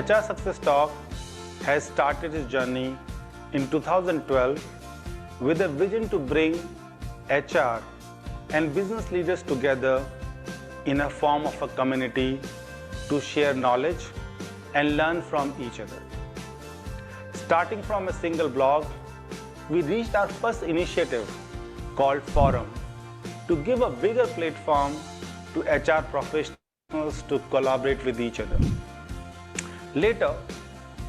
HR Success Talk has started its journey in 2012 with a vision to bring HR and business leaders together in a form of a community to share knowledge and learn from each other. Starting from a single blog, we reached our first initiative called Forum to give a bigger platform to HR professionals to collaborate with each other. Later,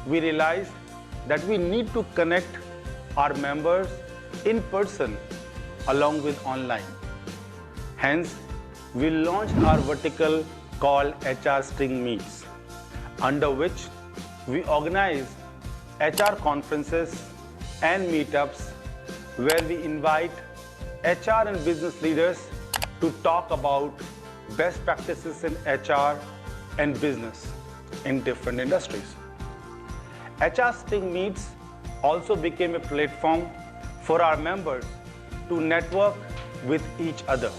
we realized that we need to connect our members in person along with online. Hence, we launched our vertical called HR String Meets, under which we organize HR conferences and meetups where we invite HR and business leaders to talk about best practices in HR and business in different industries. HR String Meets also became a platform for our members to network with each other.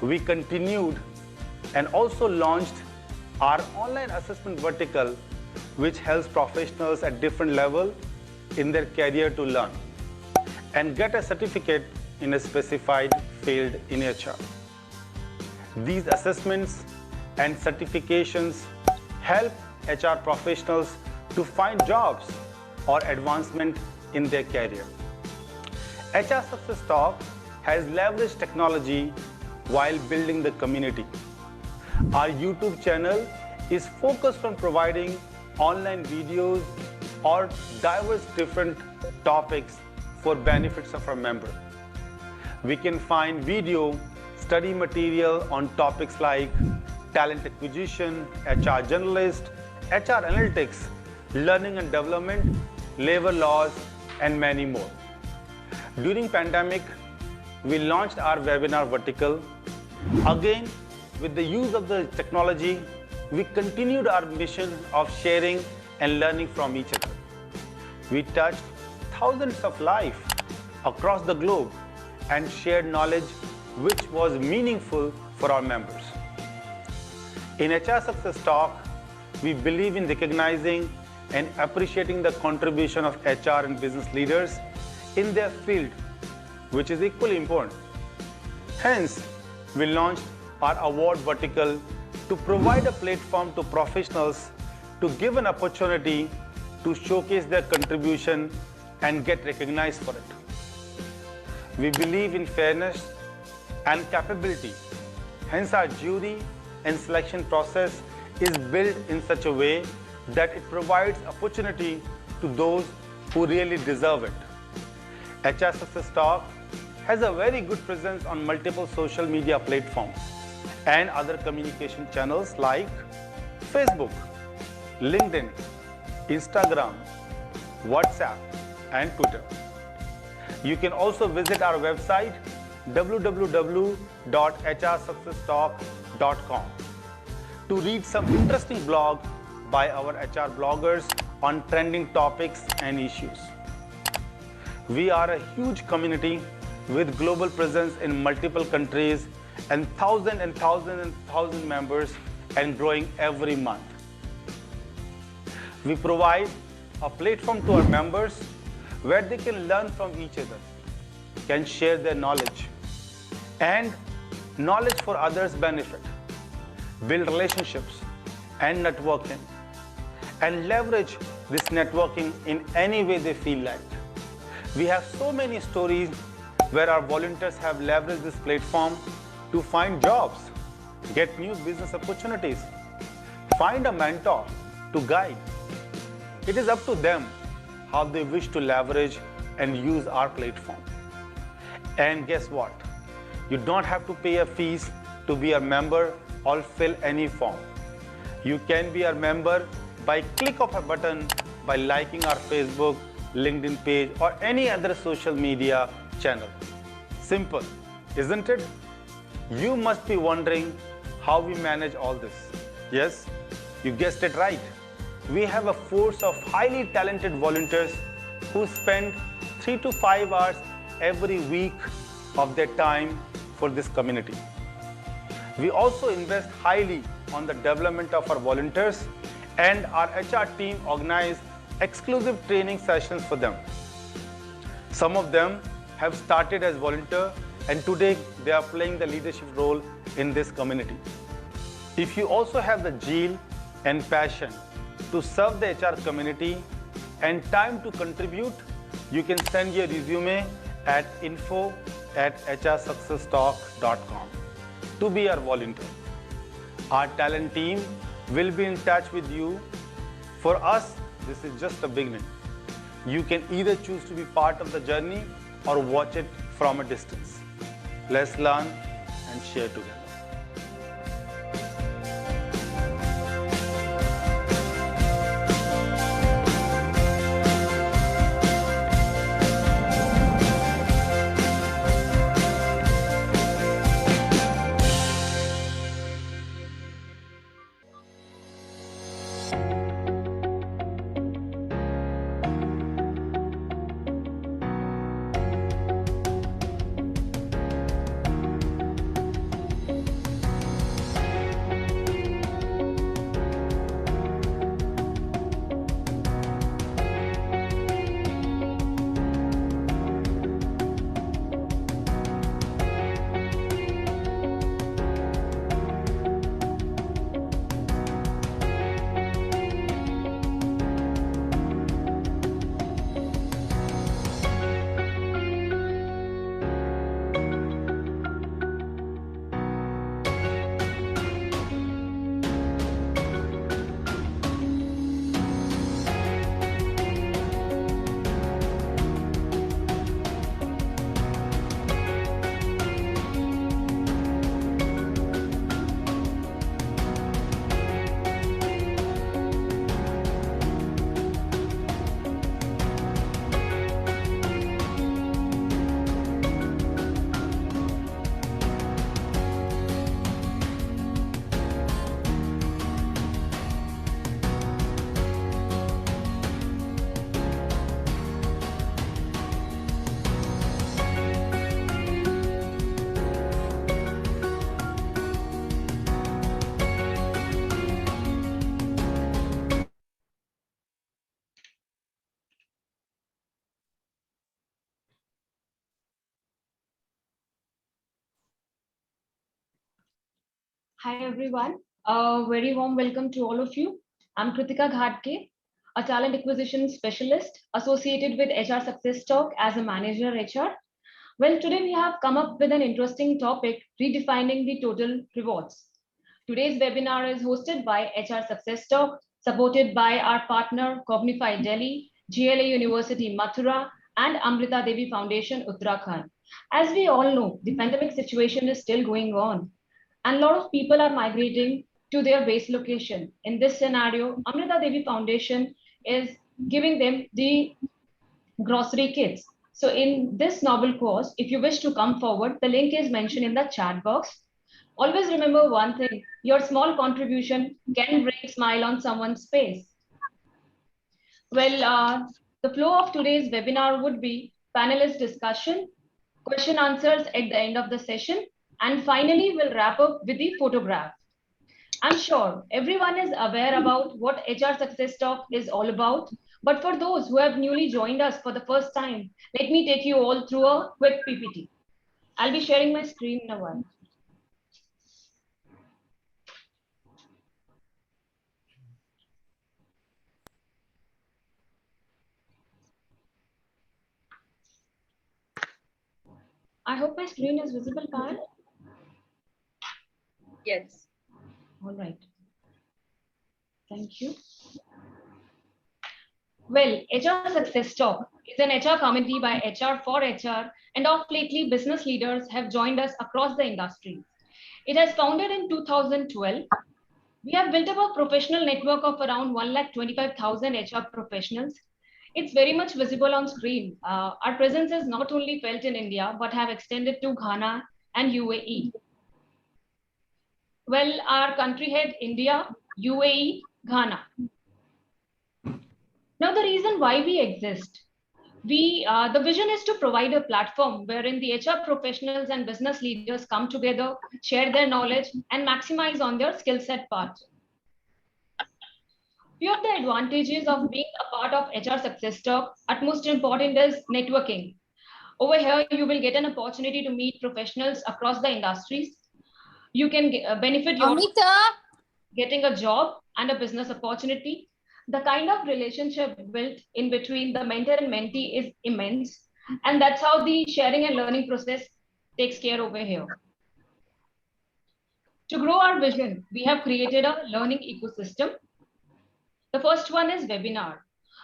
We continued and also launched our online assessment vertical, which helps professionals at different levels in their career to learn and get a certificate in a specified field in HR. These assessments and certifications help HR professionals to find jobs or advancement in their career. HR Success Talk has leveraged technology while building the community. Our YouTube channel is focused on providing online videos or diverse different topics for benefits of our members. We can find video study material on topics like talent acquisition, HR journalist, HR analytics, learning and development, labor laws, and many more. During pandemic, we launched our webinar vertical. Again, with the use of the technology, we continued our mission of sharing and learning from each other. We touched thousands of lives across the globe and shared knowledge which was meaningful for our members. In HR Success Talk, we believe in recognizing and appreciating the contribution of HR and business leaders in their field, which is equally important. Hence, we launched our award vertical to provide a platform to professionals to give an opportunity to showcase their contribution and get recognized for it. We believe in fairness and capability. Hence, our jury and selection process is built in such a way that it provides opportunity to those who really deserve it. HR Success Talk has a very good presence on multiple social media platforms and other communication channels like Facebook, LinkedIn, Instagram, WhatsApp, and Twitter. You can also visit our website www.hrsuccesstalk.com to read some interesting blog by our HR bloggers on trending topics and issues. We are a huge community with global presence in multiple countries and thousands members and growing every month. We provide a platform to our members where they can learn from each other, can share their knowledge, and knowledge for others' benefit, build relationships and networking, and leverage this networking in any way they feel like. We have so many stories where our volunteers have leveraged this platform to find jobs, get new business opportunities, find a mentor to guide. It is up to them how they wish to leverage and use our platform. And guess what? You don't have to pay a fees to be a member or fill any form. You can be a member by click of a button by liking our Facebook, LinkedIn page, or any other social media channel. Simple, isn't it? You must be wondering how we manage all this. Yes, you guessed it right. We have a force of highly talented volunteers who spend 3 to 5 hours every week of their time for this community. We also invest highly on the development of our volunteers and our HR team organize exclusive training sessions for them. Some of them have started as volunteers and today they are playing the leadership role in this community. If you also have the zeal and passion to serve the HR community and time to contribute, you can send your resume at info@hrsuccesstalk.com to be our volunteer. Our talent team will be in touch with you. For us, this is just a beginning. You can either choose to be part of the journey or watch it from a distance. Let's learn and share together. Hi everyone, a very warm welcome to all of you. I'm Kritika Ghatge, a talent acquisition specialist associated with HR Success Talk as a manager HR. Well, today we have come up with an interesting topic, redefining the total rewards. Today's webinar is hosted by HR Success Talk, supported by our partner Cognyfy Delhi, GLA University Mathura, and Amrita Devi Foundation Uttarakhand. As we all know, the pandemic situation is still going on, and a lot of people are migrating to their base location. In this scenario, Amrita Devi Foundation is giving them the grocery kits. So in this novel cause, if you wish to come forward, the link is mentioned in the chat box. Always remember one thing, your small contribution can bring a smile on someone's face. Well, the flow of today's webinar would be panelist discussion, question answers at the end of the session, and finally we'll wrap up with the photograph. I'm sure everyone is aware about what HR Success Talk is all about, but for those who have newly joined us for the first time, let me take you all through a quick PPT. I'll be sharing my screen in a while. I hope my screen is visible, Kyle. Yes. All right. Thank you. Well, HR Success Talk is an HR community by HR for HR, and of lately, business leaders have joined us across the industry. It has founded in 2012. We have built up a professional network of around 125,000 HR professionals. It's very much visible on screen. Our presence is not only felt in India, but have extended to Ghana and UAE. Well, our country head, India, UAE, Ghana. Now, the reason why we exist, the vision is to provide a platform wherein the HR professionals and business leaders come together, share their knowledge, and maximize on their skill set part. Few of the advantages of being a part of HR Success Talk, utmost important is networking. Over here, you will get an opportunity to meet professionals across the industries. You can benefit your Amrita, getting a job and a business opportunity. The kind of relationship built in between the mentor and mentee is immense. And that's how the sharing and learning process takes care over here. To grow our vision, we have created a learning ecosystem. The first one is webinar.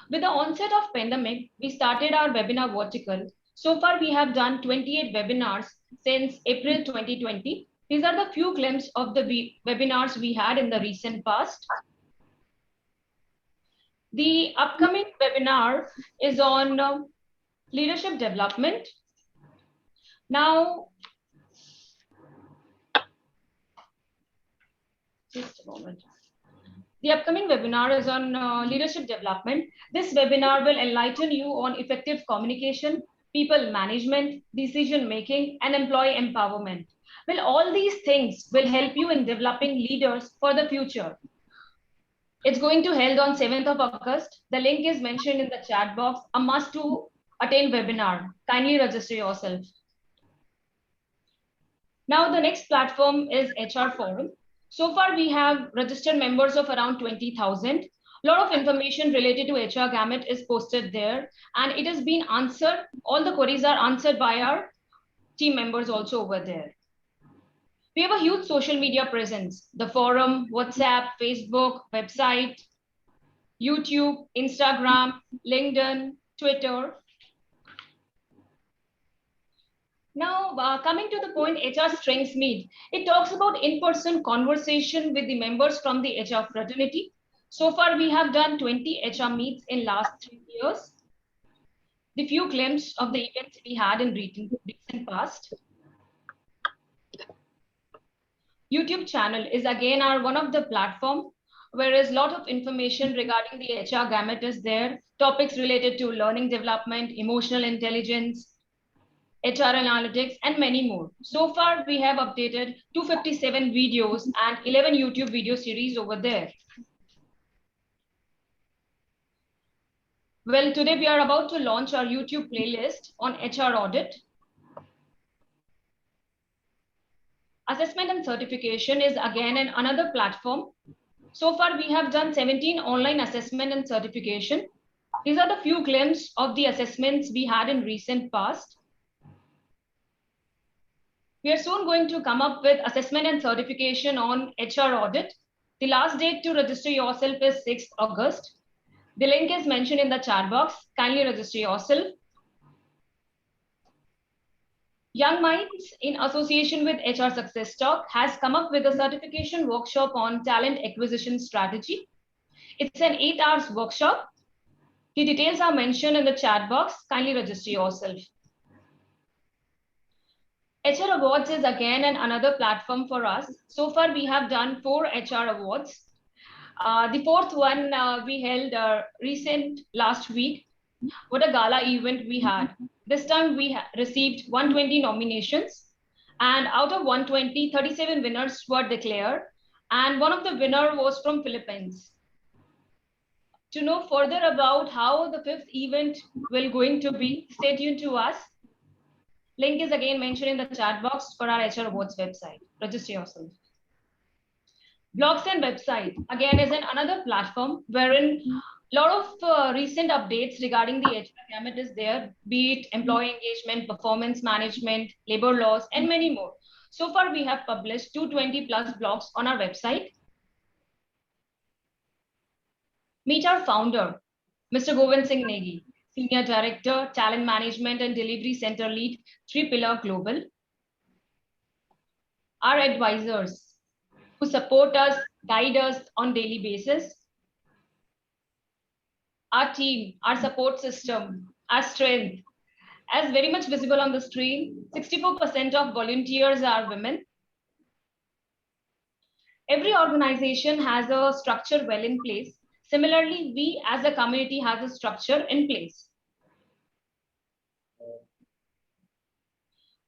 With the onset of pandemic, we started our webinar vertical. So far, we have done 28 webinars since April 2020. These are the few glimpses of the webinars we had in the recent past. The upcoming webinar is on leadership development. Now, just a moment. The upcoming webinar is on leadership development. This webinar will enlighten you on effective communication, people management, decision making, and employee empowerment. Well, all these things will help you in developing leaders for the future. It's going to held on 7th of August. The link is mentioned in the chat box. A must to attend webinar. Kindly register yourself. Now the next platform is HR Forum. So far we have registered members of around 20,000. A lot of information related to HR gamut is posted there and it has been answered. All the queries are answered by our team members also over there. We have a huge social media presence. The forum, WhatsApp, Facebook, website, YouTube, Instagram, LinkedIn, Twitter. Now, coming to the point, HR Strengths Meet. It talks about in-person conversation with the members from the HR fraternity. So far, we have done 20 HR meets in last 3 years. The few glimpses of the events we had in recent past. YouTube channel is again our one of the platform, whereas a lot of information regarding the HR gamut is there. Topics related to learning development, emotional intelligence, HR analytics, and many more. So far, we have updated 257 videos and 11 YouTube video series over there. Well, today we are about to launch our YouTube playlist on HR audit. Assessment and certification is again another platform. So far, we have done 17 online assessment and certification. These are the few glimpses of the assessments we had in recent past. We are soon going to come up with assessment and certification on HR audit. The last date to register yourself is 6th August. The link is mentioned in the chat box. Kindly register yourself. Young Minds, in association with HR Success Talk, has come up with a certification workshop on talent acquisition strategy. It's an 8 hours workshop. The details are mentioned in the chat box. Kindly register yourself. HR Awards is again another platform for us. So far, we have done 4 HR Awards. The fourth one we held recent last week. What a gala event we had. This time we received 120 nominations, and out of 120, 37 winners were declared, and one of the winner was from Philippines. To know further about how the 5th event will going to be, stay tuned to us. Link is again mentioned in the chat box for our HR Awards website. Register yourself. Blogs and website again is another platform wherein a lot of recent updates regarding the HR gamut is there, be it employee engagement, performance management, labor laws, and many more. So far, we have published 220 plus blogs on our website. Meet our founder, Mr. Govind Negi, Senior Director, Talent Management and Delivery Center Lead, 3-Pillar Global. Our advisors who support us, guide us on daily basis. Our team, our support system, our strength. As very much visible on the screen, 64% of volunteers are women. Every organization has a structure well in place. Similarly, we as a community has a structure in place.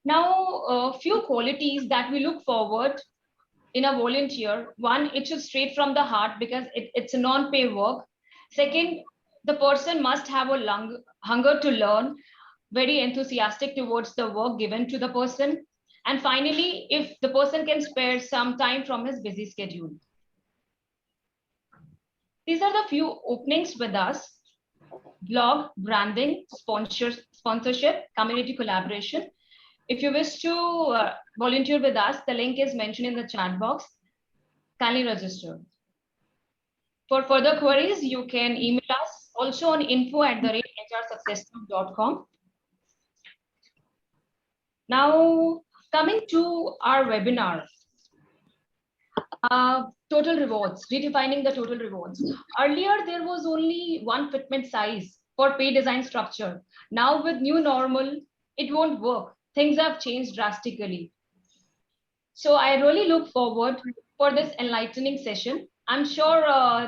Now, a few qualities that we look forward in a volunteer, one, it should straight from the heart because it's a non-pay work. Second, the person must have a hunger to learn, very enthusiastic towards the work given to the person. And finally, if the person can spare some time from his busy schedule. These are the few openings with us: blog, branding, sponsorship, community collaboration. If you wish to volunteer with us, the link is mentioned in the chat box. Kindly register. For further queries, you can email us also on info@hrsuccesstalk.com. Now, coming to our webinar, total rewards, redefining the total rewards. Earlier, there was only one fitment size for pay design structure. Now with new normal, it won't work. Things have changed drastically. So I really look forward for this enlightening session. I'm sure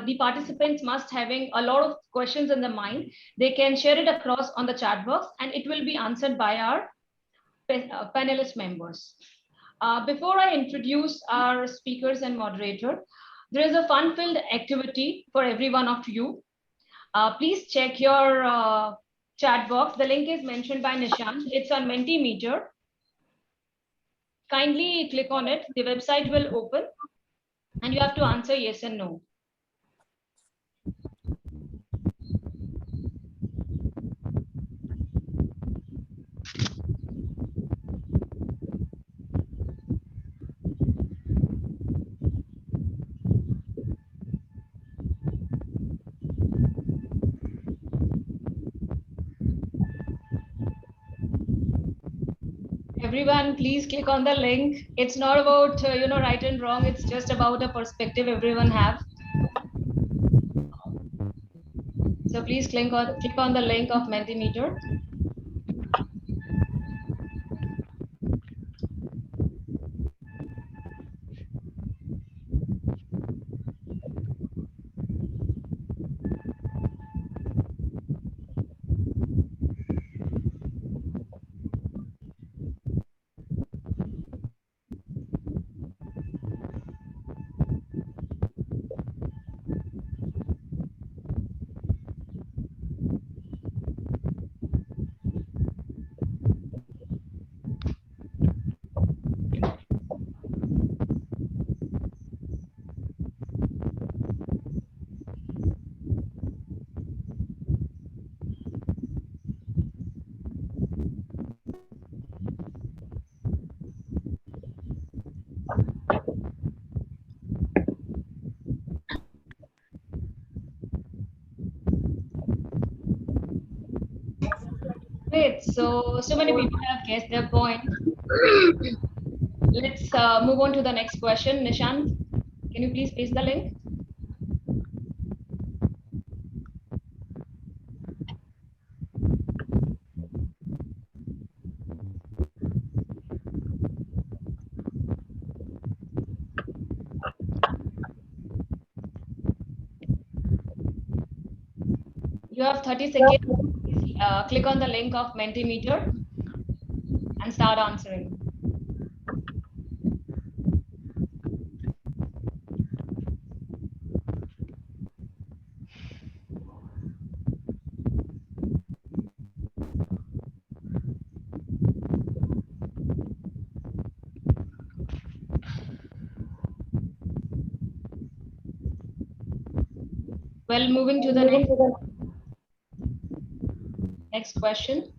the participants must having a lot of questions in their mind. They can share it across on the chat box and it will be answered by our panelist members. Before I introduce our speakers and moderator, there is a fun-filled activity for every one of you. Please check your chat box. The link is mentioned by Nishant. It's on Mentimeter. Kindly click on it. The website will open and you have to answer yes and no. Everyone, please click on the link. It's not about right and wrong. It's just about a perspective everyone have. So please click on the link of Mentimeter. Great. So many people have guessed their point. Let's move on to the next question. Nishant, can you please paste the link? You have 30 seconds. Click on the link of Mentimeter and start answering. Well, moving to the next question.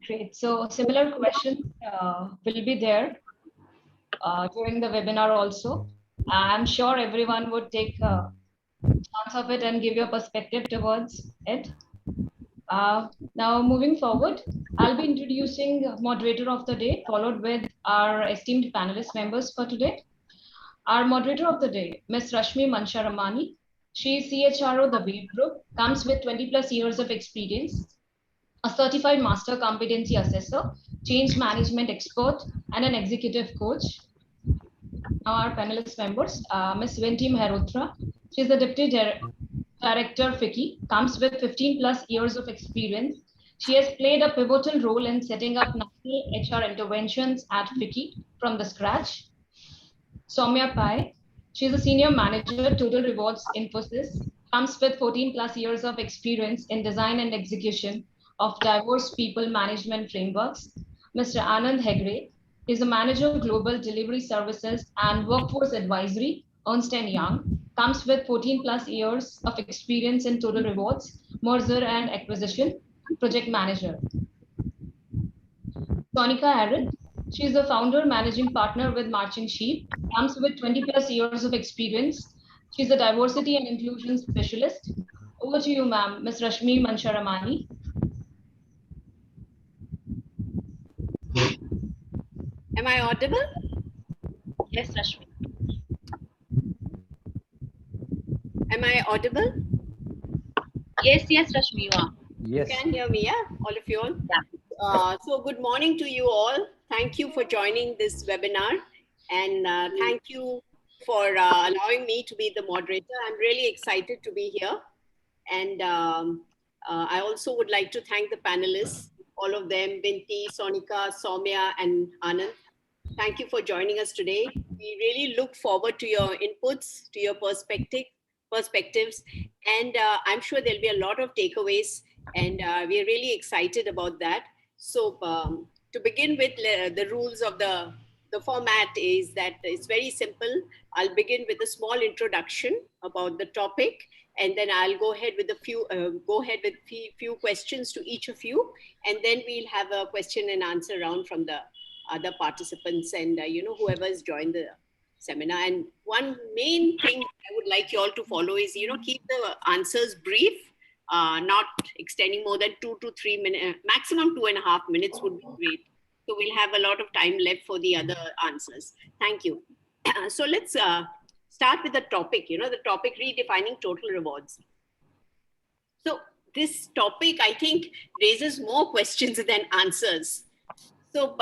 Great. So similar questions will be there during the webinar also. I'm sure everyone would take chance of it and give your perspective towards it. Now moving forward, I'll be introducing moderator of the day, followed with our esteemed panelist members for today. Our moderator of the day, Ms. Rashmi Mansharamani. She is CHRO, the Wave Group, comes with 20 plus years of experience, a certified master competency assessor, change management expert, and an executive coach. Now our panelist members, Ms. Vinti Mehrotra. She is the Deputy Director FICCI, comes with 15 plus years of experience. She has played a pivotal role in setting up national HR interventions at FICCI from the scratch. Soumia Pai, she is a Senior Manager, Total Rewards Infosys, comes with 14 plus years of experience in design and execution of diverse people management frameworks. Mr. Anand Hegde is a Manager, Global Delivery Services and Workforce Advisory, Ernst & Young, comes with 14 plus years of experience in Total Rewards, Merger and Acquisition, Project Manager. Sonica Aron, she is the founder, managing partner with Marching Sheep, comes with 20 plus years of experience. She's a diversity and inclusion specialist. Over to you, ma'am, Ms. Rashmi Mansharamani. Am I audible? Yes, Rashmi. Am I audible? Yes, Rashmi, you are. Yes. You can hear me, yeah? All of you all? Yeah. So good morning to you all. Thank you for joining this webinar. And thank you for allowing me to be the moderator. I'm really excited to be here. And I also would like to thank the panelists, all of them, Vinti, Sonica, Soumya, and Anand. Thank you for joining us today. We really look forward to your inputs, to your perspectives, and I'm sure there'll be a lot of takeaways, and we're really excited about that. So to begin with, the rules of the format is that it's very simple. I'll begin with a small introduction about the topic, and then I'll go ahead with few questions to each of you, and then we'll have a question and answer round from the other participants and whoever has joined the seminar. And one main thing I would like you all to follow is keep the answers brief, not extending more than 2 to 3 minutes, maximum 2.5 minutes would be great. So we'll have a lot of time left for the other answers. Thank you. So let's start with the topic, the topic redefining total rewards. So this topic, I think, raises more questions than answers. So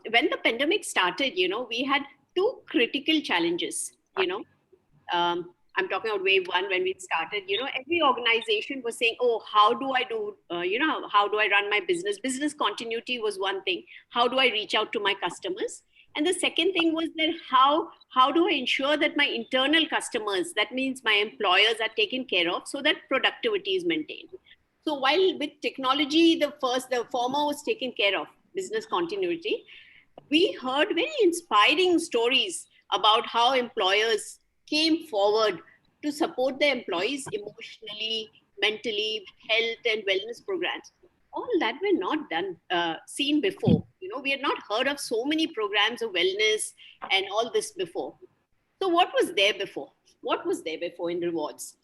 when the pandemic started, we had two critical challenges, I'm talking about wave one. When we started, every organization was saying, oh, how do I do, how do I run my business? Business continuity was one thing. How do I reach out to my customers? And the second thing was that how do I ensure that my internal customers, that means my employers, are taken care of so that productivity is maintained. So while with technology, the former was taken care of, business continuity, we heard very inspiring stories about how employers came forward to support their employees emotionally, mentally, health and wellness programs. All that were not seen before. We had not heard of so many programs of wellness and all this before. So what was there before? What was there before in rewards?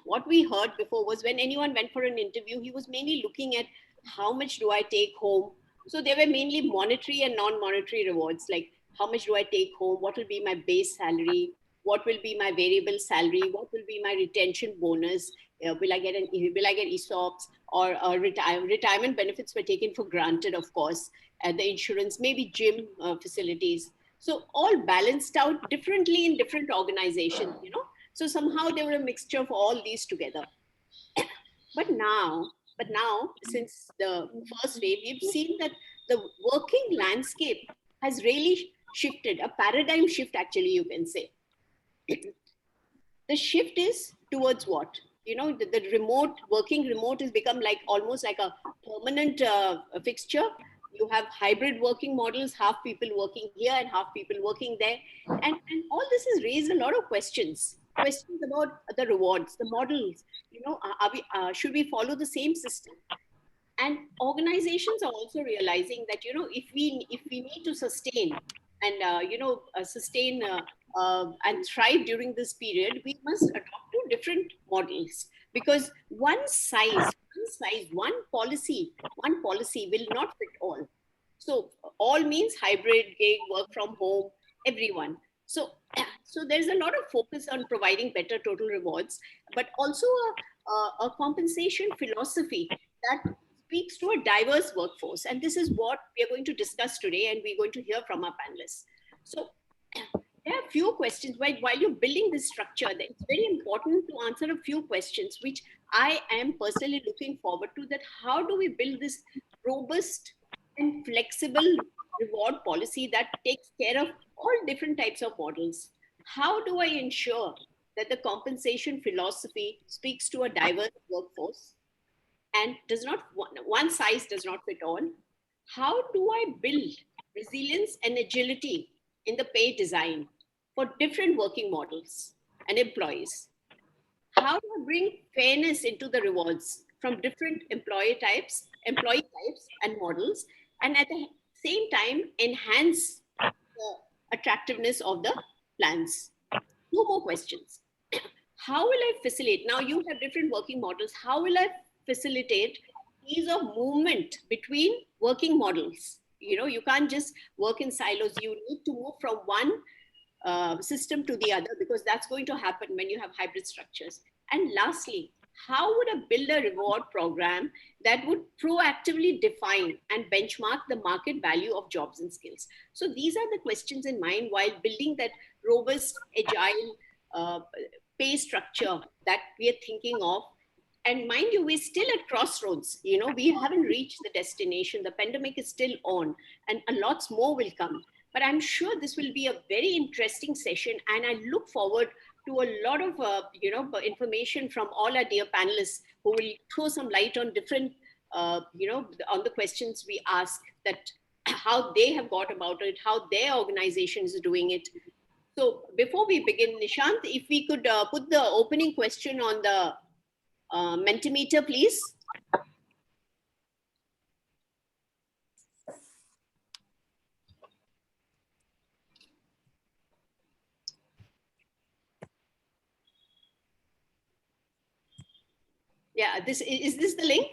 What we heard before was when anyone went for an interview, he was mainly looking at how much do I take home? So there were mainly monetary and non-monetary rewards, like how much do I take home? What will be my base salary? What will be my variable salary? What will be my retention bonus? Will I get ESOPs or retirement benefits were taken for granted, of course, the insurance, maybe gym facilities. So all balanced out differently in different organizations, So somehow they were a mixture of all these together. But now, since the first wave, we've seen that the working landscape has really shifted, a paradigm shift, actually, you can say. The shift is towards what? The working remote has become like almost like a permanent fixture. You have hybrid working models, half people working here and half people working there. And all this has raised a lot of questions. questions about the rewards, the models. Should we follow the same system? And organizations are also realizing that, if we need to sustain and thrive during this period, we must adopt two different models, because one policy will not fit all. So all means hybrid, gig, work from home, everyone. So there's a lot of focus on providing better total rewards, but also a compensation philosophy that speaks to a diverse workforce. And this is what we are going to discuss today, and we're going to hear from our panelists. So there are a few questions. While you're building this structure, it's very important to answer a few questions, which I am personally looking forward to, that how do we build this robust and flexible reward policy that takes care of all different types of models? How do I ensure that the compensation philosophy speaks to a diverse workforce and one size does not fit all? How do I build resilience and agility in the pay design for different working models and employees? How do I bring fairness into the rewards from different employee types and models, and at the same time enhance the attractiveness of the plans? Two more questions. How will I facilitate? Now you have different working models. How will I facilitate ease of movement between working models? You can't just work in silos. You need to move from one system to the other, because that's going to happen when you have hybrid structures. And lastly, how would I build a reward program that would proactively define and benchmark the market value of jobs and skills? So these are the questions in mind while building that robust, agile pay structure that we are thinking of. And mind you, we're still at crossroads. We haven't reached the destination. The pandemic is still on, and a lots more will come. But I'm sure this will be a very interesting session, and I look forward to a lot of information from all our dear panelists who will throw some light on different on the questions we ask, that how they have got about it, how their organization is doing it. So before we begin, Nishant, if we could put the opening question on the Mentimeter, please. Yeah, is this the link?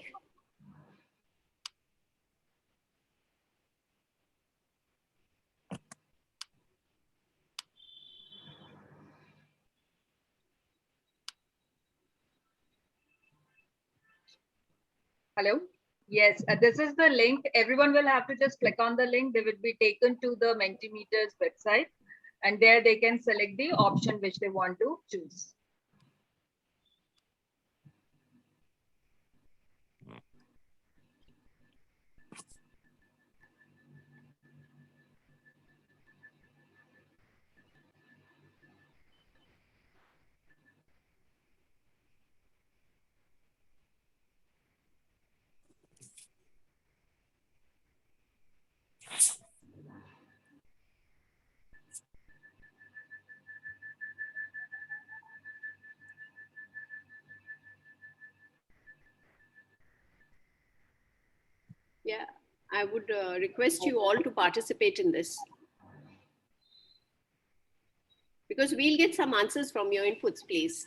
Hello? Yes, this is the link. Everyone will have to just click on the link. They will be taken to the Mentimeter's website, and there they can select the option which they want to choose. Yeah, I would request you all to participate in this, because we'll get some answers from your inputs, please.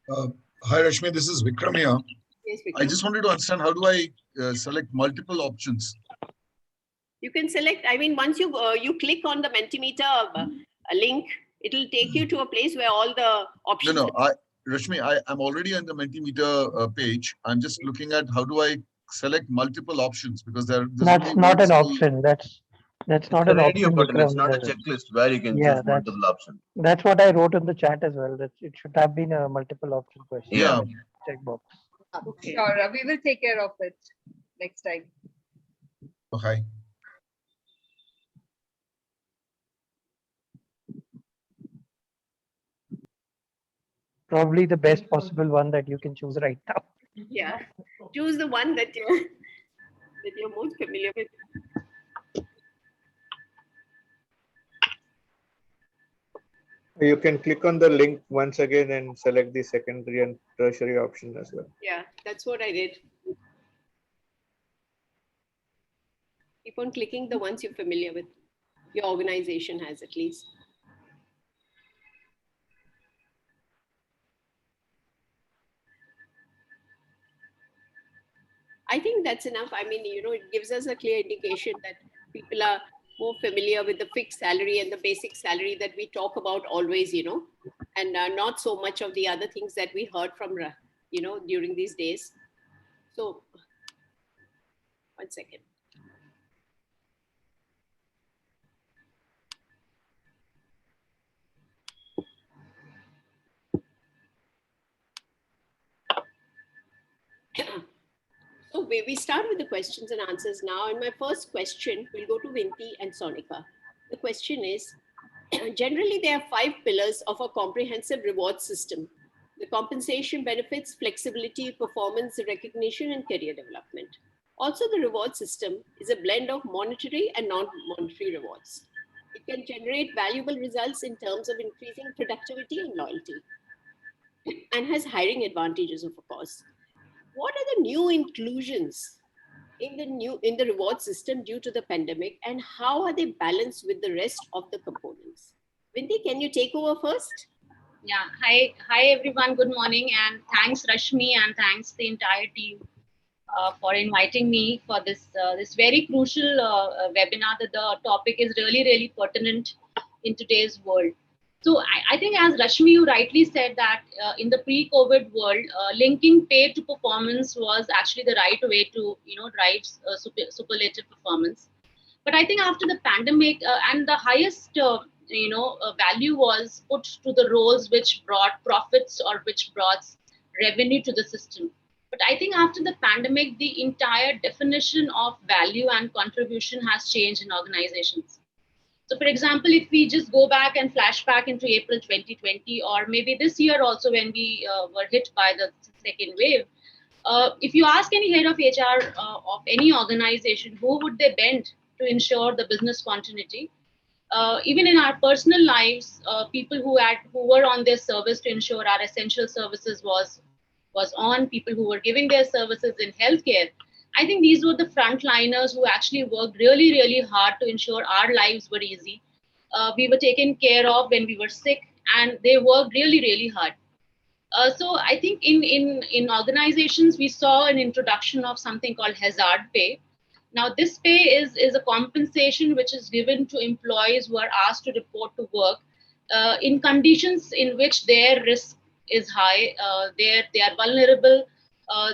Hi, Rashmi, this is Vikram here. Yes, Vikram. I just wanted to understand, how do I select multiple options? You can select, once you click on the Mentimeter link, it'll take you to a place where all the options. No, Rashmi, I'm already on the Mentimeter page. I'm just looking at how do I select multiple options, because that's not an option. That's not an option. It's not a checklist where you can choose multiple options. That's what I wrote in the chat as well. That it should have been a multiple option question. Yeah. Checkbox. Okay. Sure, we will take care of it next time. Okay. Probably the best possible one that you can choose right now. Yeah, choose the one that you're most familiar with. You can click on the link once again and select the secondary and tertiary option as well. Yeah, that's what I did. Keep on clicking the ones you're familiar with. Your organization has at least. I think that's enough. I mean, it gives us a clear indication that people are more familiar with the fixed salary and the basic salary that we talk about always, and not so much of the other things that we heard from, during these days. So, one second. So we start with the questions and answers now. And my first question will go to Vinti and Sonica. The question is, generally there are 5 pillars of a comprehensive reward system: the compensation, benefits, flexibility, performance, recognition, and career development. Also, the reward system is a blend of monetary and non-monetary rewards. It can generate valuable results in terms of increasing productivity and loyalty, and has hiring advantages, of course. What are the new inclusions in the reward system due to the pandemic, and how are they balanced with the rest of the components? Vinti, can you take over first? Yeah, hi everyone, good morning, and thanks Rashmi and thanks the entire team for inviting me for this very crucial webinar. That the topic is really pertinent in today's world. So I think, as Rashmi, you rightly said, that in the pre-COVID world, linking pay to performance was actually the right way to drive superlative performance. But I think after the pandemic, and the highest value was put to the roles which brought profits or which brought revenue to the system. But I think after the pandemic, the entire definition of value and contribution has changed in organizations. So, for example, if we just go back and flash back into April 2020, or maybe this year also when we were hit by the second wave, if you ask any head of HR of any organization, who would they bend to ensure the business continuity? Even in our personal lives, people who were on their service to ensure our essential services was on, people who were giving their services in healthcare. I think these were the frontliners who actually worked really hard to ensure our lives were easy. We were taken care of when we were sick, and they worked really hard. So I think in organizations, we saw an introduction of something called hazard pay. Now, this pay is a compensation which is given to employees who are asked to report to work in conditions in which their risk is high, they are vulnerable,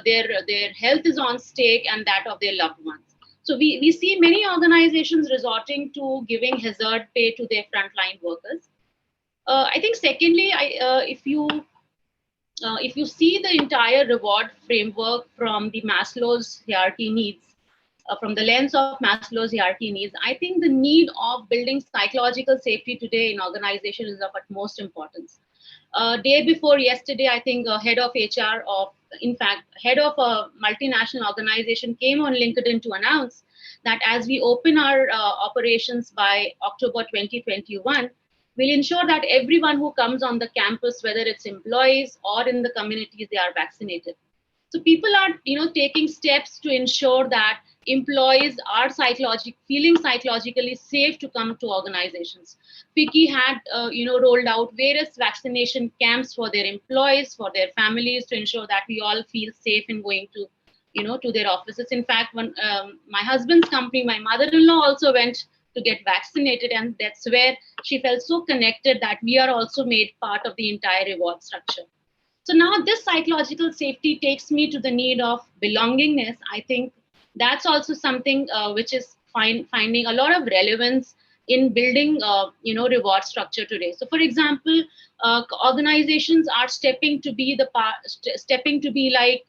their health is on stake, and that of their loved ones. So we see many organizations resorting to giving hazard pay to their frontline workers. I think secondly, if you see the entire reward framework from the Maslow's hierarchy needs, from the lens of Maslow's hierarchy needs, I think the need of building psychological safety today in organizations is of utmost importance. Day before yesterday, I think head of HR head of a multinational organization came on LinkedIn to announce that as we open our operations by October 2021, we'll ensure that everyone who comes on the campus, whether it's employees or in the communities, they are vaccinated. So people are, taking steps to ensure that employees are feeling psychologically safe to come to organizations. FICCI had, rolled out various vaccination camps for their employees, for their families, to ensure that we all feel safe in going to, to their offices. In fact, when my husband's company, my mother-in-law also went to get vaccinated, and that's where she felt so connected that we are also made part of the entire reward structure. So now this psychological safety takes me to the need of belongingness. I think that's also something which is finding a lot of relevance in building, reward structure today. So, for example, organizations are stepping to be like,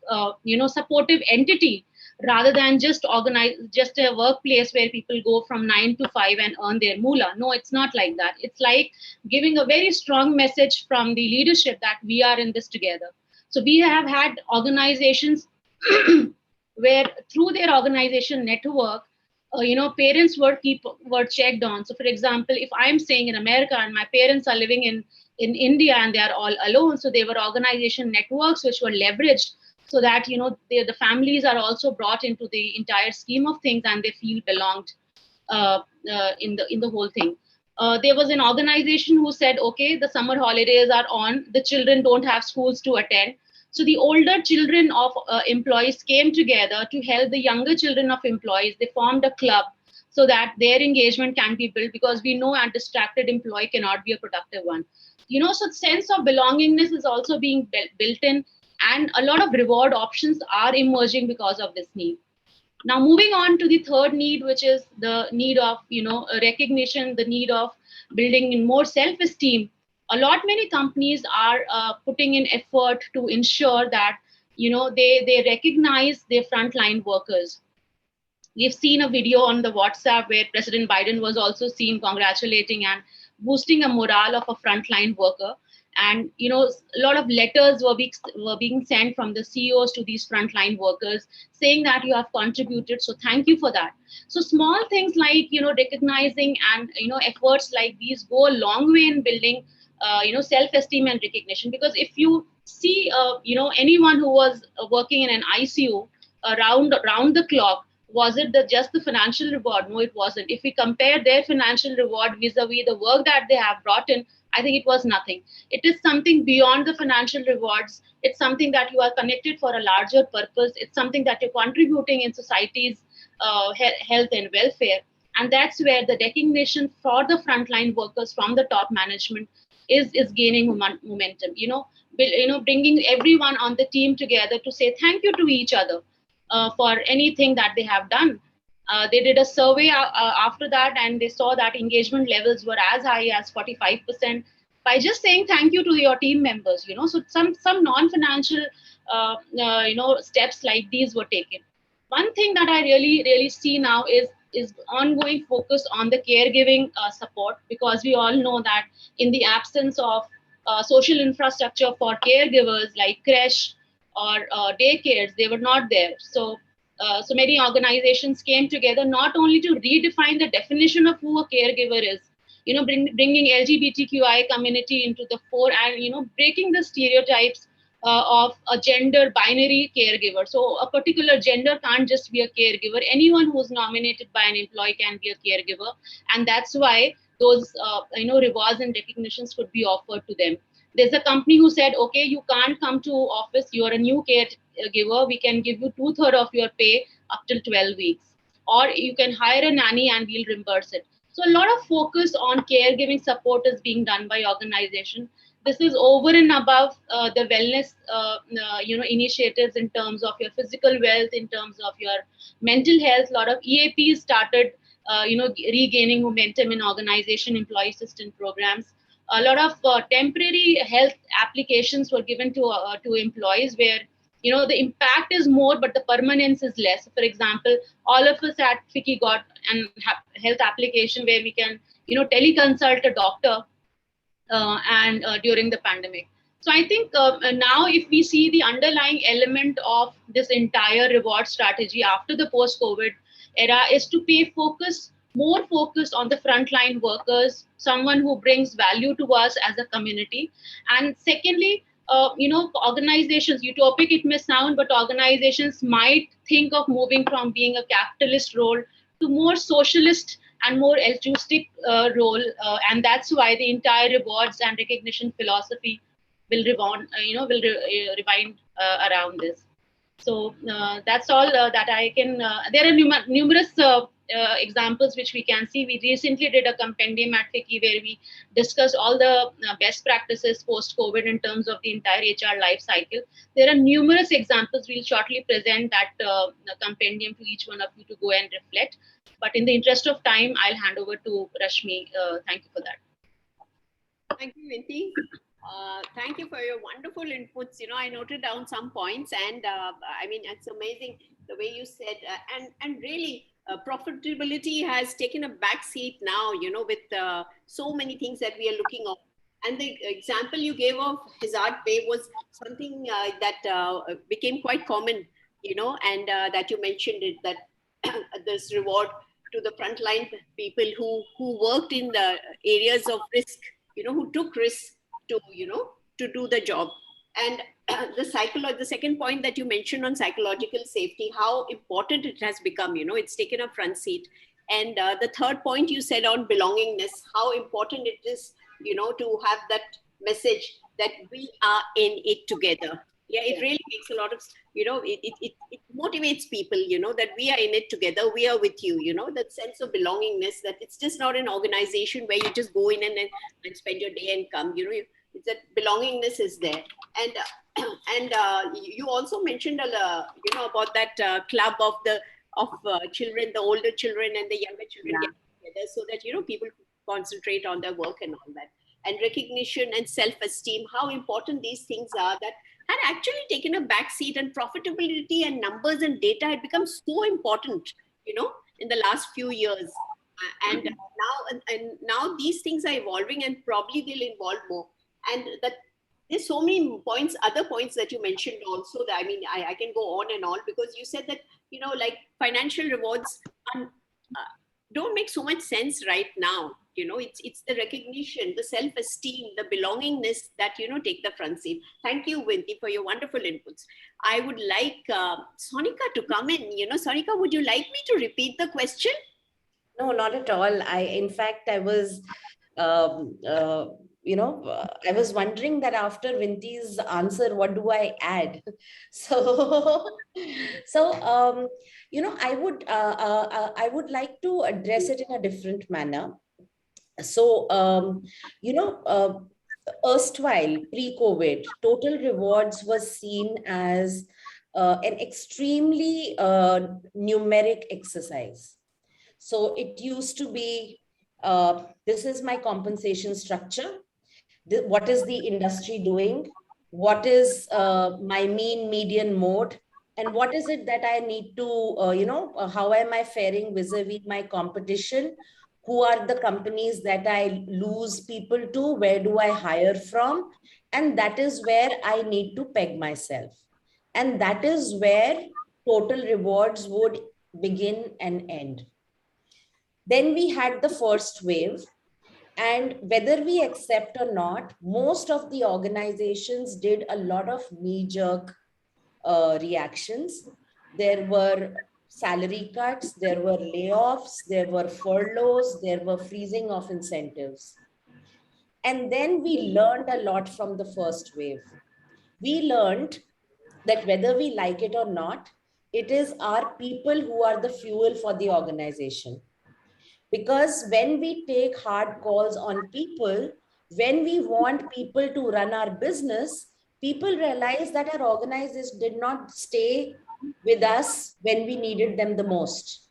supportive entity, rather than just a workplace where people go from 9 to 5 and earn their moolah. No, it's not like that. It's like giving a very strong message from the leadership that we are in this together. So we have had organizations where through their organization network, parents were checked on. So for example, if I'm staying in America and my parents are living in India and they are all alone, so there were organization networks which were leveraged so that the families are also brought into the entire scheme of things and they feel belonged in the whole thing. There was an organization who said, okay, the summer holidays are on, the children don't have schools to attend. So the older children of employees came together to help the younger children of employees. They formed a club so that their engagement can be built, because we know a distracted employee cannot be a productive one. So the sense of belongingness is also being built in, and a lot of reward options are emerging because of this need. Now, moving on to the third need, which is the need of, recognition, the need of building in more self-esteem. Many companies are putting in effort to ensure that, they recognize their frontline workers. We've seen a video on the WhatsApp where President Biden was also seen congratulating and boosting a morale of a frontline worker. And a lot of letters were being sent from the CEOs to these frontline workers saying that you have contributed, so thank you for that. So small things like recognizing and efforts like these go a long way in building self-esteem and recognition. Because if you see anyone who was working in an ICU around the clock, was it just the financial reward? No, it wasn't. If we compare their financial reward vis-a-vis the work that they have brought in, I think it was nothing. It is something beyond the financial rewards. It's something that you are connected for a larger purpose. It's something that you're contributing in society's health and welfare. And that's where the recognition for the frontline workers from the top management is gaining momentum. Bringing everyone on the team together to say thank you to each other for anything that they have done. They did a survey after that, and they saw that engagement levels were as high as 45% by just saying thank you to your team members. So some non-financial steps like these were taken. One thing that I really see now is ongoing focus on the caregiving support, because we all know that in the absence of social infrastructure for caregivers like creche or daycares, they were not there. So many organizations came together not only to redefine the definition of who a caregiver is, bringing LGBTQI community into the fore, and breaking the stereotypes of a gender binary caregiver. So a particular gender can't just be a caregiver. Anyone who's nominated by an employee can be a caregiver, and that's why those rewards and recognitions could be offered to them. There's a company who said, okay, you can't come to office, you're a new caregiver, we can give you 2/3 of your pay up till 12 weeks. Or you can hire a nanny and we'll reimburse it. So a lot of focus on caregiving support is being done by organization. This is over and above the wellness initiatives in terms of your physical wealth, in terms of your mental health. A lot of EAPs started regaining momentum in organization employee assistance programs. A lot of temporary health applications were given to employees where the impact is more but the permanence is less. For example, all of us at FICCI got an health application where we can teleconsult a doctor and during the pandemic. So I think now if we see the underlying element of this entire reward strategy after the post-COVID era is to pay more focus on the frontline workers, someone who brings value to us as a community. And secondly, organizations, utopic it may sound, but organizations might think of moving from being a capitalist role to more socialist and more altruistic role. And that's why the entire rewards and recognition philosophy will rewind around this. So that's all that I can. There are numerous examples which we can see. We recently did a compendium at FICCI where we discussed all the best practices post-COVID in terms of the entire HR life cycle. There are numerous examples. We'll shortly present that compendium to each one of you to go and reflect. But in the interest of time, I'll hand over to Rashmi. Thank you for that. Thank you, Vinti. Thank you for your wonderful inputs. I noted down some points, and I mean, it's amazing the way you said, and really profitability has taken a back seat now, with so many things that we are looking at. And the example you gave of hazard pay was something that became quite common, and that you mentioned it, that this reward to the frontline people who worked in the areas of risk, who took risks to, to do the job. And the second point that you mentioned on psychological safety, how important it has become, it's taken a front seat. And the third point you said on belongingness, how important it is, to have that message that we are in it together. Yeah, it really makes a lot of, it motivates people, that we are in it together, we are with you, that sense of belongingness, that it's just not an organization where you just go in and spend your day and come, it's that belongingness is there. And you also mentioned, about that club of children, the older children and the younger children get together so that, people concentrate on their work and all that. And recognition and self-esteem, how important these things are, that had actually taken a back seat, and profitability and numbers and data had become so important, in the last few years. And now these things are evolving, and probably they'll evolve more. And that there's so many points, other points that you mentioned also, that I can go on and on, because you said that, like financial rewards don't make so much sense right now. It's the recognition, the self-esteem, the belongingness that, take the front seat. Thank you, Vinti, for your wonderful inputs. I would like Sonica to come in. Sonica, would you like me to repeat the question? No, not at all. In fact, I was, I was wondering that after Vinti's answer, what do I add? I would like to address it in a different manner. So, erstwhile, pre-COVID, total rewards was seen as an extremely numeric exercise. So it used to be, this is my compensation structure. What is the industry doing? What is my mean median mode? And what is it that I need to, how am I faring vis-a-vis my competition? Who are the companies that I lose people to? Where do I hire from? And that is where I need to peg myself. And that is where total rewards would begin and end. Then we had the first wave. And whether we accept or not, most of the organizations did a lot of knee-jerk reactions. There were salary cuts, there were layoffs, there were furloughs, there were freezing of incentives. And then we learned a lot from the first wave. We learned that whether we like it or not, it is our people who are the fuel for the organization. Because when we take hard calls on people, when we want people to run our business, people realize that our organization did not stay with us when we needed them the most.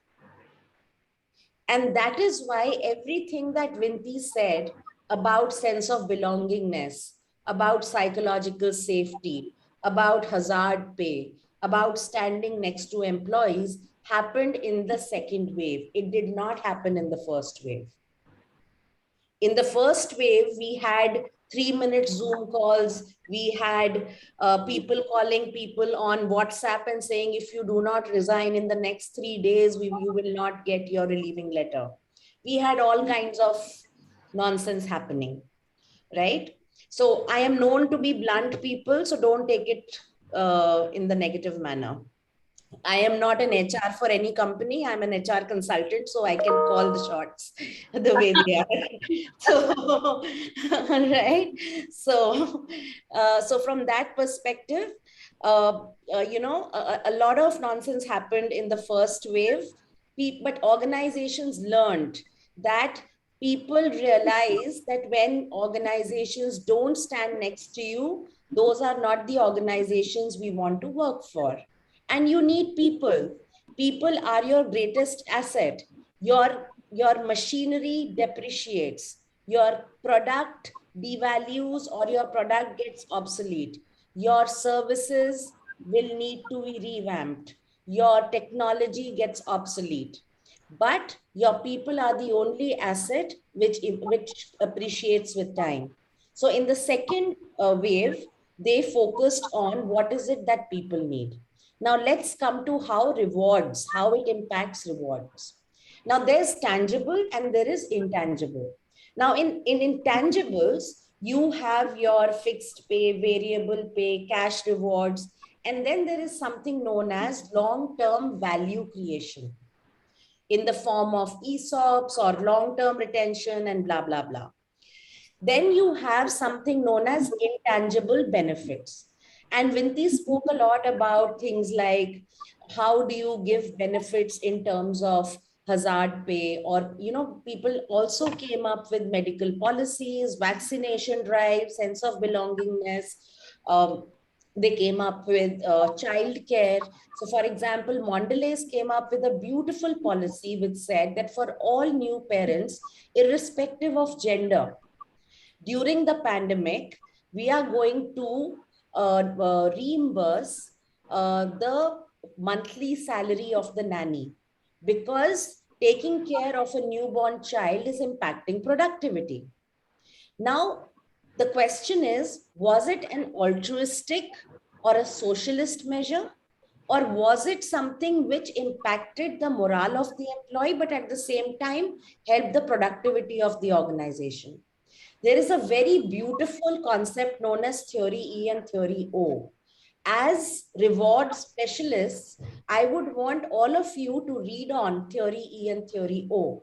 And that is why everything that Vinti said about sense of belongingness, about psychological safety, about hazard pay, about standing next to employees happened in the second wave. It did not happen in the first wave. In the first wave, we had 3-minute Zoom calls. We had people calling people on WhatsApp and saying, if you do not resign in the next 3 days, you will not get your relieving letter. We had all kinds of nonsense happening, right? So I am known to be blunt, people, so don't take it in the negative manner. I am not an HR for any company. I'm an HR consultant, so I can call the shots the way they are. So, right. So from that perspective, a lot of nonsense happened in the first wave, but organizations learned that people realize that when organizations don't stand next to you, those are not the organizations we want to work for. And you need people. People are your greatest asset. Your machinery depreciates. Your product devalues or your product gets obsolete. Your services will need to be revamped. Your technology gets obsolete. But your people are the only asset which appreciates with time. So in the second wave, they focused on what is it that people need. Now let's come to how it impacts rewards. Now there's tangible and there is intangible. Now in intangibles, you have your fixed pay, variable pay, cash rewards, and then there is something known as long-term value creation in the form of ESOPs or long-term retention and blah, blah, blah. Then you have something known as intangible benefits. And Vinti spoke a lot about things like how do you give benefits in terms of hazard pay, or, you know, people also came up with medical policies, vaccination drive, sense of belongingness. They came up with child care. So for example, Mondelez came up with a beautiful policy which said that for all new parents, irrespective of gender, during the pandemic, we are going to reimburse the monthly salary of the nanny, because taking care of a newborn child is impacting productivity. Now, the question is, was it an altruistic or a socialist measure? Or was it something which impacted the morale of the employee, but at the same time helped the productivity of the organization? There is a very beautiful concept known as theory E and theory O. As reward specialists, I would want all of you to read on theory E and theory O.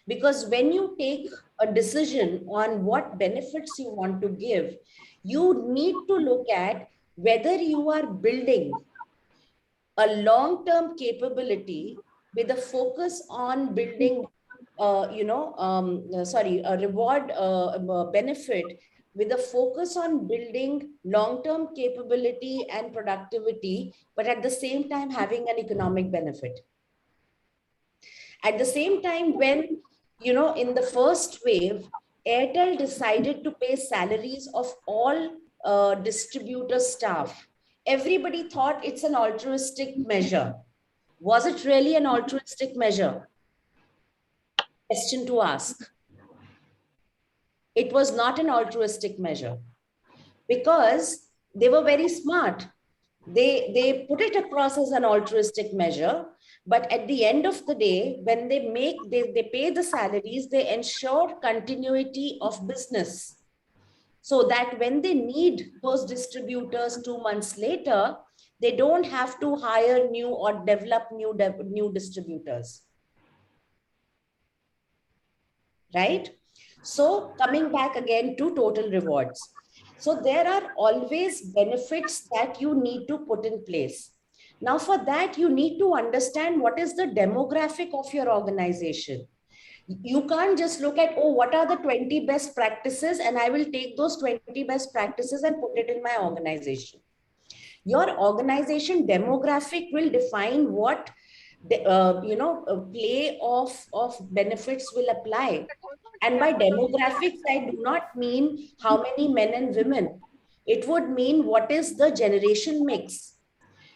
Because when you take a decision on what benefits you want to give, you need to look at whether you are building a long-term capability with a focus on building a reward benefit with a focus on building long-term capability and productivity, but at the same time having an economic benefit. At the same time, when, you know, in the first wave, Airtel decided to pay salaries of all distributor staff, everybody thought it's an altruistic measure. Was it really an altruistic measure? Question to ask. It was not an altruistic measure, because they were very smart. They put it across as an altruistic measure, but at the end of the day, when they pay the salaries, they ensure continuity of business, so that when they need those distributors 2 months later, they don't have to hire new or develop new distributors. Right? So coming back again to total rewards. So there are always benefits that you need to put in place. Now for that, you need to understand what is the demographic of your organization. You can't just look at, oh, what are the 20 best practices, and I will take those 20 best practices and put it in my organization. Your organization demographic will define what play of benefits will apply. And by demographics, I do not mean how many men and women. It would mean what is the generation mix.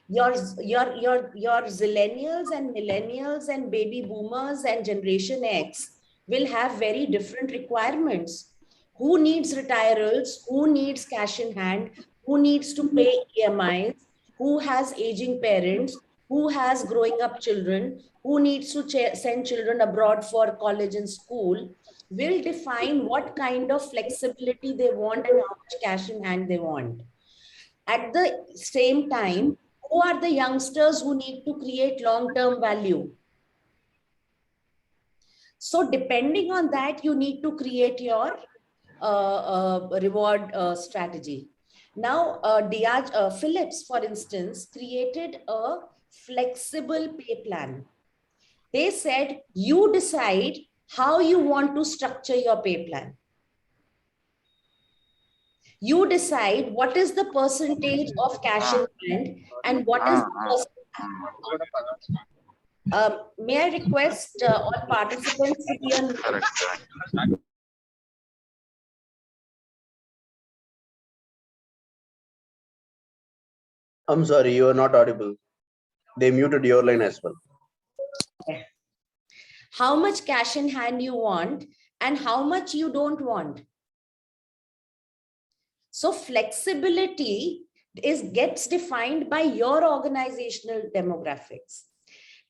Your zillennials and millennials and baby boomers and Generation X will have very different requirements. Who needs retirals? Who needs cash in hand? Who needs to pay EMIs? Who has aging parents? Who has growing up children? Who needs to send children abroad for college and school? Will define what kind of flexibility they want and how much cash in hand they want. At the same time, who are the youngsters who need to create long-term value? So depending on that, you need to create your reward strategy. Now, Philips, for instance, created a flexible pay plan. They said, you decide how you want to structure your pay plan. You decide what is the percentage of cash in hand and what is the may I request all participants to be on. I'm sorry, you are not audible. They muted your line as well. Okay. How much cash in hand you want and how much you don't want. So flexibility gets defined by your organizational demographics.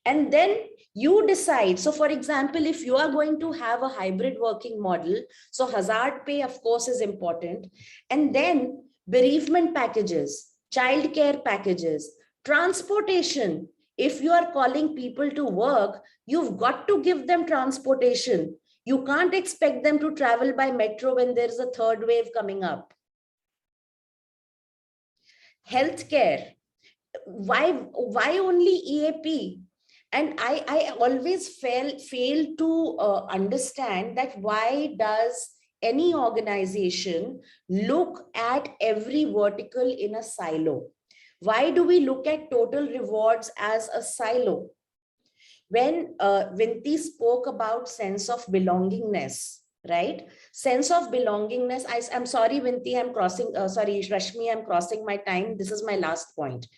And then you decide. So for example, if you are going to have a hybrid working model, so hazard pay, of course, is important. And then bereavement packages, childcare packages, transportation. If you are calling people to work, you've got to give them transportation. You can't expect them to travel by metro when there's a third wave coming up. Healthcare. Why only EAP? And I always fail to understand that why does any organization look at every vertical in a silo? Why do we look at total rewards as a silo? When Vinti spoke about sense of belongingness, right? Sense of belongingness, I'm sorry, Vinti, I'm crossing, sorry, Rashmi, I'm crossing my time. This is my last point.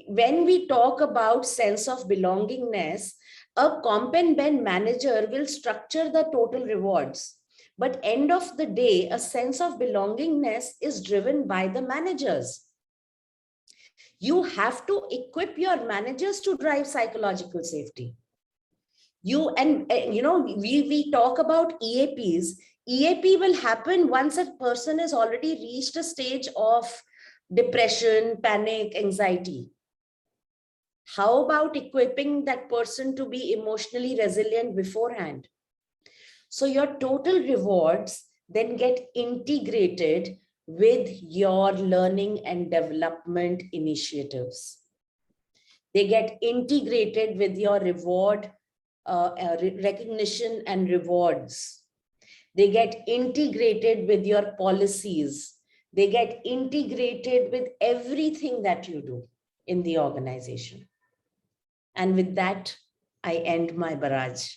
When we talk about sense of belongingness, a comp and ben manager will structure the total rewards. But end of the day, a sense of belongingness is driven by the managers. You have to equip your managers to drive psychological safety. We talk about EAPs. EAP will happen once a person has already reached a stage of depression, panic, anxiety. How about equipping that person to be emotionally resilient beforehand? So your total rewards then get integrated with your learning and development initiatives. They get integrated with your reward recognition and rewards. They get integrated with your policies. They get integrated with everything that you do in the organization. And with that, I end my barrage.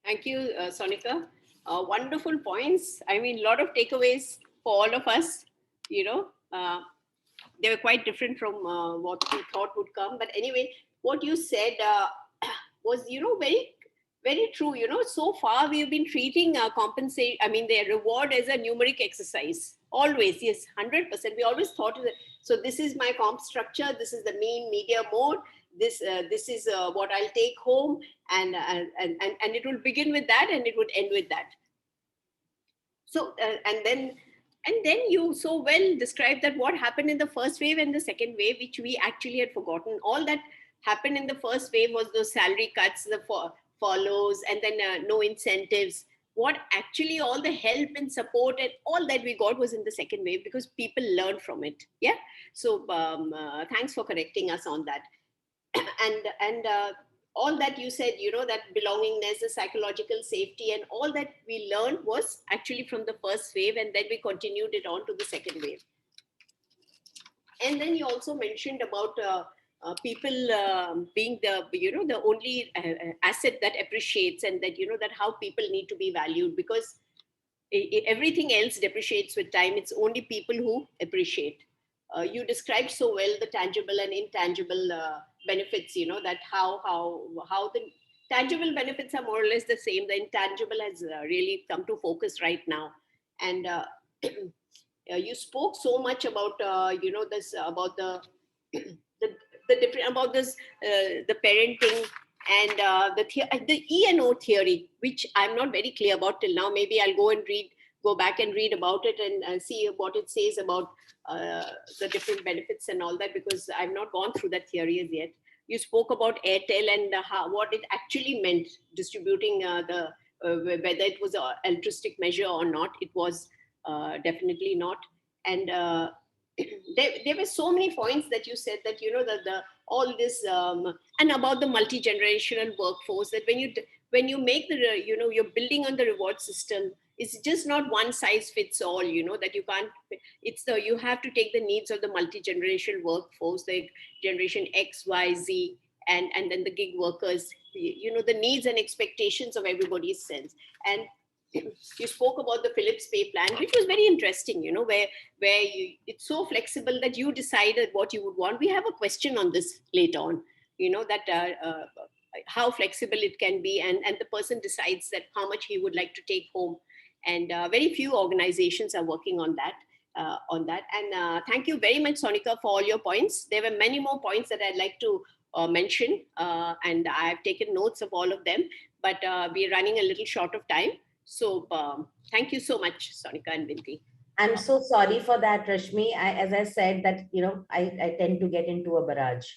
Thank you, Sonica. Wonderful points. I mean, a lot of takeaways for all of us, you know. They were quite different from what we thought would come. But anyway, what you said was, you know, very, very true. You know, so far we have been treating the reward as a numeric exercise. Always, yes, 100%. We always thought that, so this is my comp structure. This is the mean, median, mode. This is what I'll take home, and it will begin with that, and it would end with that. So and then you so well described that what happened in the first wave and the second wave, which we actually had forgotten. All that happened in the first wave was those salary cuts, the follows, and then no incentives. What actually all the help and support and all that we got was in the second wave, because people learned from it. Yeah. So thanks for correcting us on that. And all that you said, you know, that belongingness, the psychological safety, and all that we learned was actually from the first wave, and then we continued it on to the second wave. And then you also mentioned about people being the only asset that appreciates, and that, you know, that how people need to be valued, because everything else depreciates with time. It's only people who appreciate. You described so well the tangible and intangible benefits, you know, that how the tangible benefits are more or less the same. The intangible has really come to focus right now. And you spoke so much about, you know, this, about the different, about this, the parenting and the E&O theory, which I'm not very clear about till now. Maybe I'll go back and read about it and see what it says about the different benefits and all that, because I've not gone through that theory as yet. You spoke about Airtel and what it actually meant, distributing whether it was an altruistic measure or not. It was definitely not. And there were so many points that you said, that, you know, that all this and about the multi-generational workforce, that when you make the, you know, you're building on the reward system, it's just not one size fits all, you know, that you can't, you have to take the needs of the multi-generational workforce, like generation X, Y, Z, and then the gig workers, you know, the needs and expectations of everybody's sense. And you spoke about the Philips pay plan, which was very interesting, you know, where it's so flexible that you decided what you would want. We have a question on this later on, you know, that how flexible it can be, and the person decides that how much he would like to take home. And very few organizations are working on that. on that. And thank you very much, Sonica, for all your points. There were many more points that I'd like to mention, and I've taken notes of all of them, but we're running a little short of time. So thank you so much, Sonica and Vinti. I'm so sorry for that, Rashmi. As I said that, I tend to get into a barrage.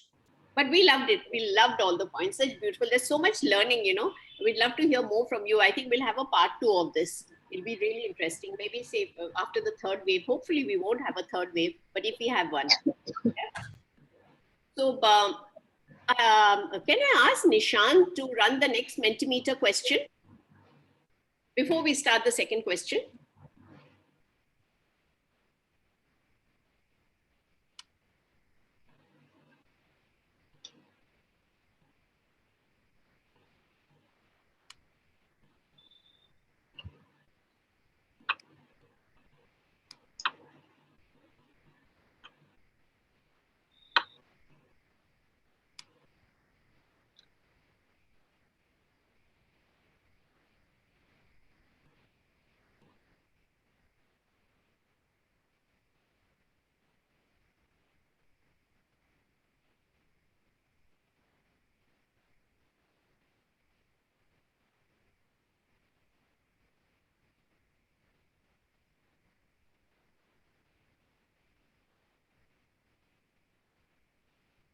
But we loved it. We loved all the points. It's beautiful. There's so much learning, We'd love to hear more from you. I think we'll have a part 2 of this. It'll be really interesting. Maybe say after the 3rd wave. Hopefully we won't have a 3rd wave, but if we have one. Yeah. So can I ask Nishant to run the next Mentimeter question before we start the second question?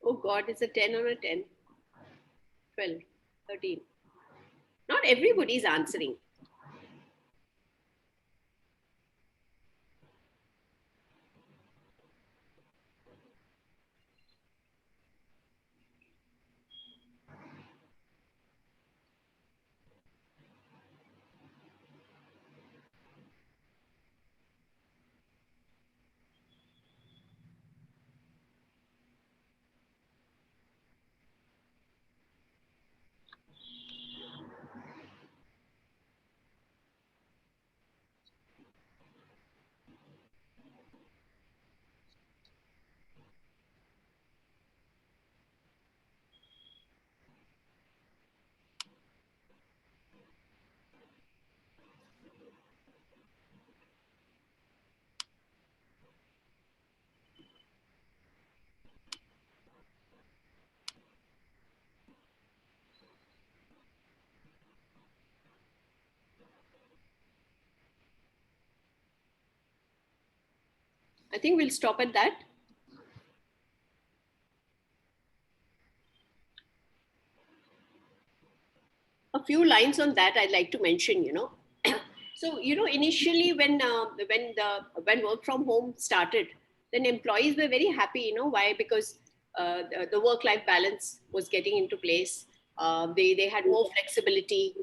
Oh God, it's a 10 or a 10, 12, 13. Not everybody's answering. I think we'll stop at that. A few lines on that I'd like to mention, So, initially when work from home started, then employees were very happy, why? Because the work-life balance was getting into place. They had more flexibility.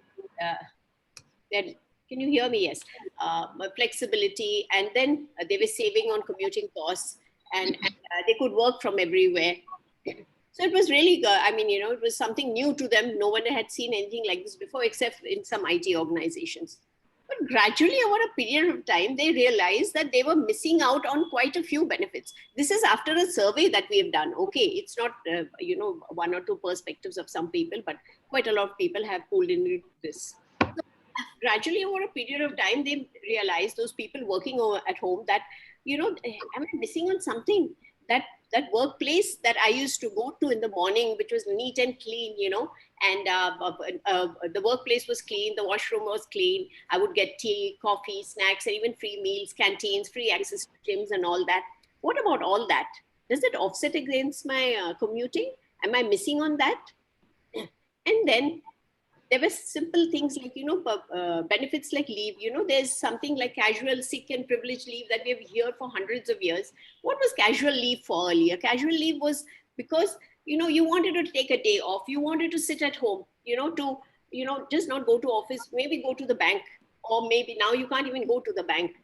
Can you hear me? Yes. Flexibility, and then they were saving on commuting costs, and they could work from everywhere. So it was really, it was something new to them. No one had seen anything like this before, except in some IT organizations. But gradually, over a period of time, they realized that they were missing out on quite a few benefits. This is after a survey that we have done. Okay, it's not, one or two perspectives of some people, but quite a lot of people have pulled into this. So gradually, over a period of time, they realized, those people working at home, that, am I missing on something? That workplace that I used to go to in the morning, which was neat and clean, and the workplace was clean, the washroom was clean. I would get tea, coffee, snacks, and even free meals, canteens, free access to gyms and all that. What about all that? Does it offset against my commuting? Am I missing on that? And then there were simple things like, benefits like leave. There's something like casual, sick and privileged leave that we've heard for hundreds of years. What was casual leave for earlier? Casual leave was because, you wanted to take a day off. You wanted to sit at home, just not go to office, maybe go to the bank, or maybe now you can't even go to the bank,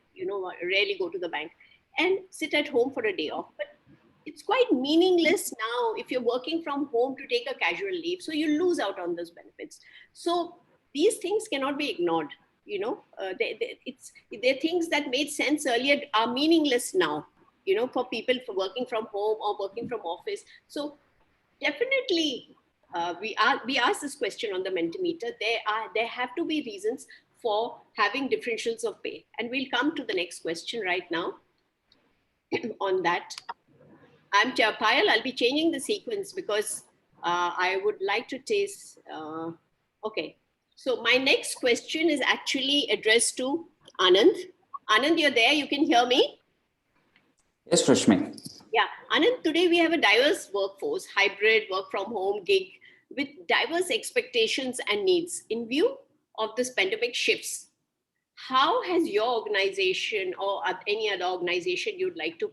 rarely go to the bank, and sit at home for a day off. But it's quite meaningless now if you're working from home to take a casual leave. So you lose out on those benefits. So these things cannot be ignored. They're things that made sense earlier are meaningless now, for people for working from home or working from office. So definitely we asked this question on the Mentimeter. There have to be reasons for having differentials of pay. And we'll come to the next question right now. on that. I'm Payal. I'll be changing the sequence because I would like to taste. Okay. So my next question is actually addressed to Anand. Anand, you're there. You can hear me? Yes, Rashmi. Yeah. Anand, today we have a diverse workforce, hybrid, work from home, gig, with diverse expectations and needs. In view of this pandemic shifts, how has your organization or any other organization you'd like to,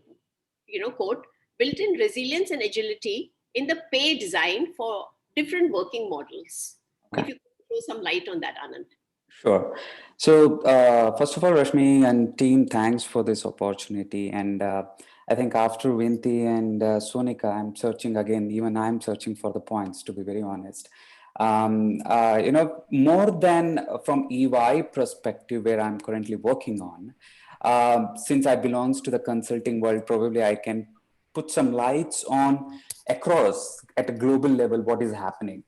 quote, built in resilience and agility in the pay design for different working models? Okay. If you could throw some light on that, Anand. Sure. So, first of all, Rashmi and team, thanks for this opportunity. And I think after Vinti and Sonica, I'm searching again, even I'm searching for the points, to be very honest. More than from EY perspective, where I'm currently working on, since I belongs to the consulting world, probably I can put some lights on across at a global level what is happening.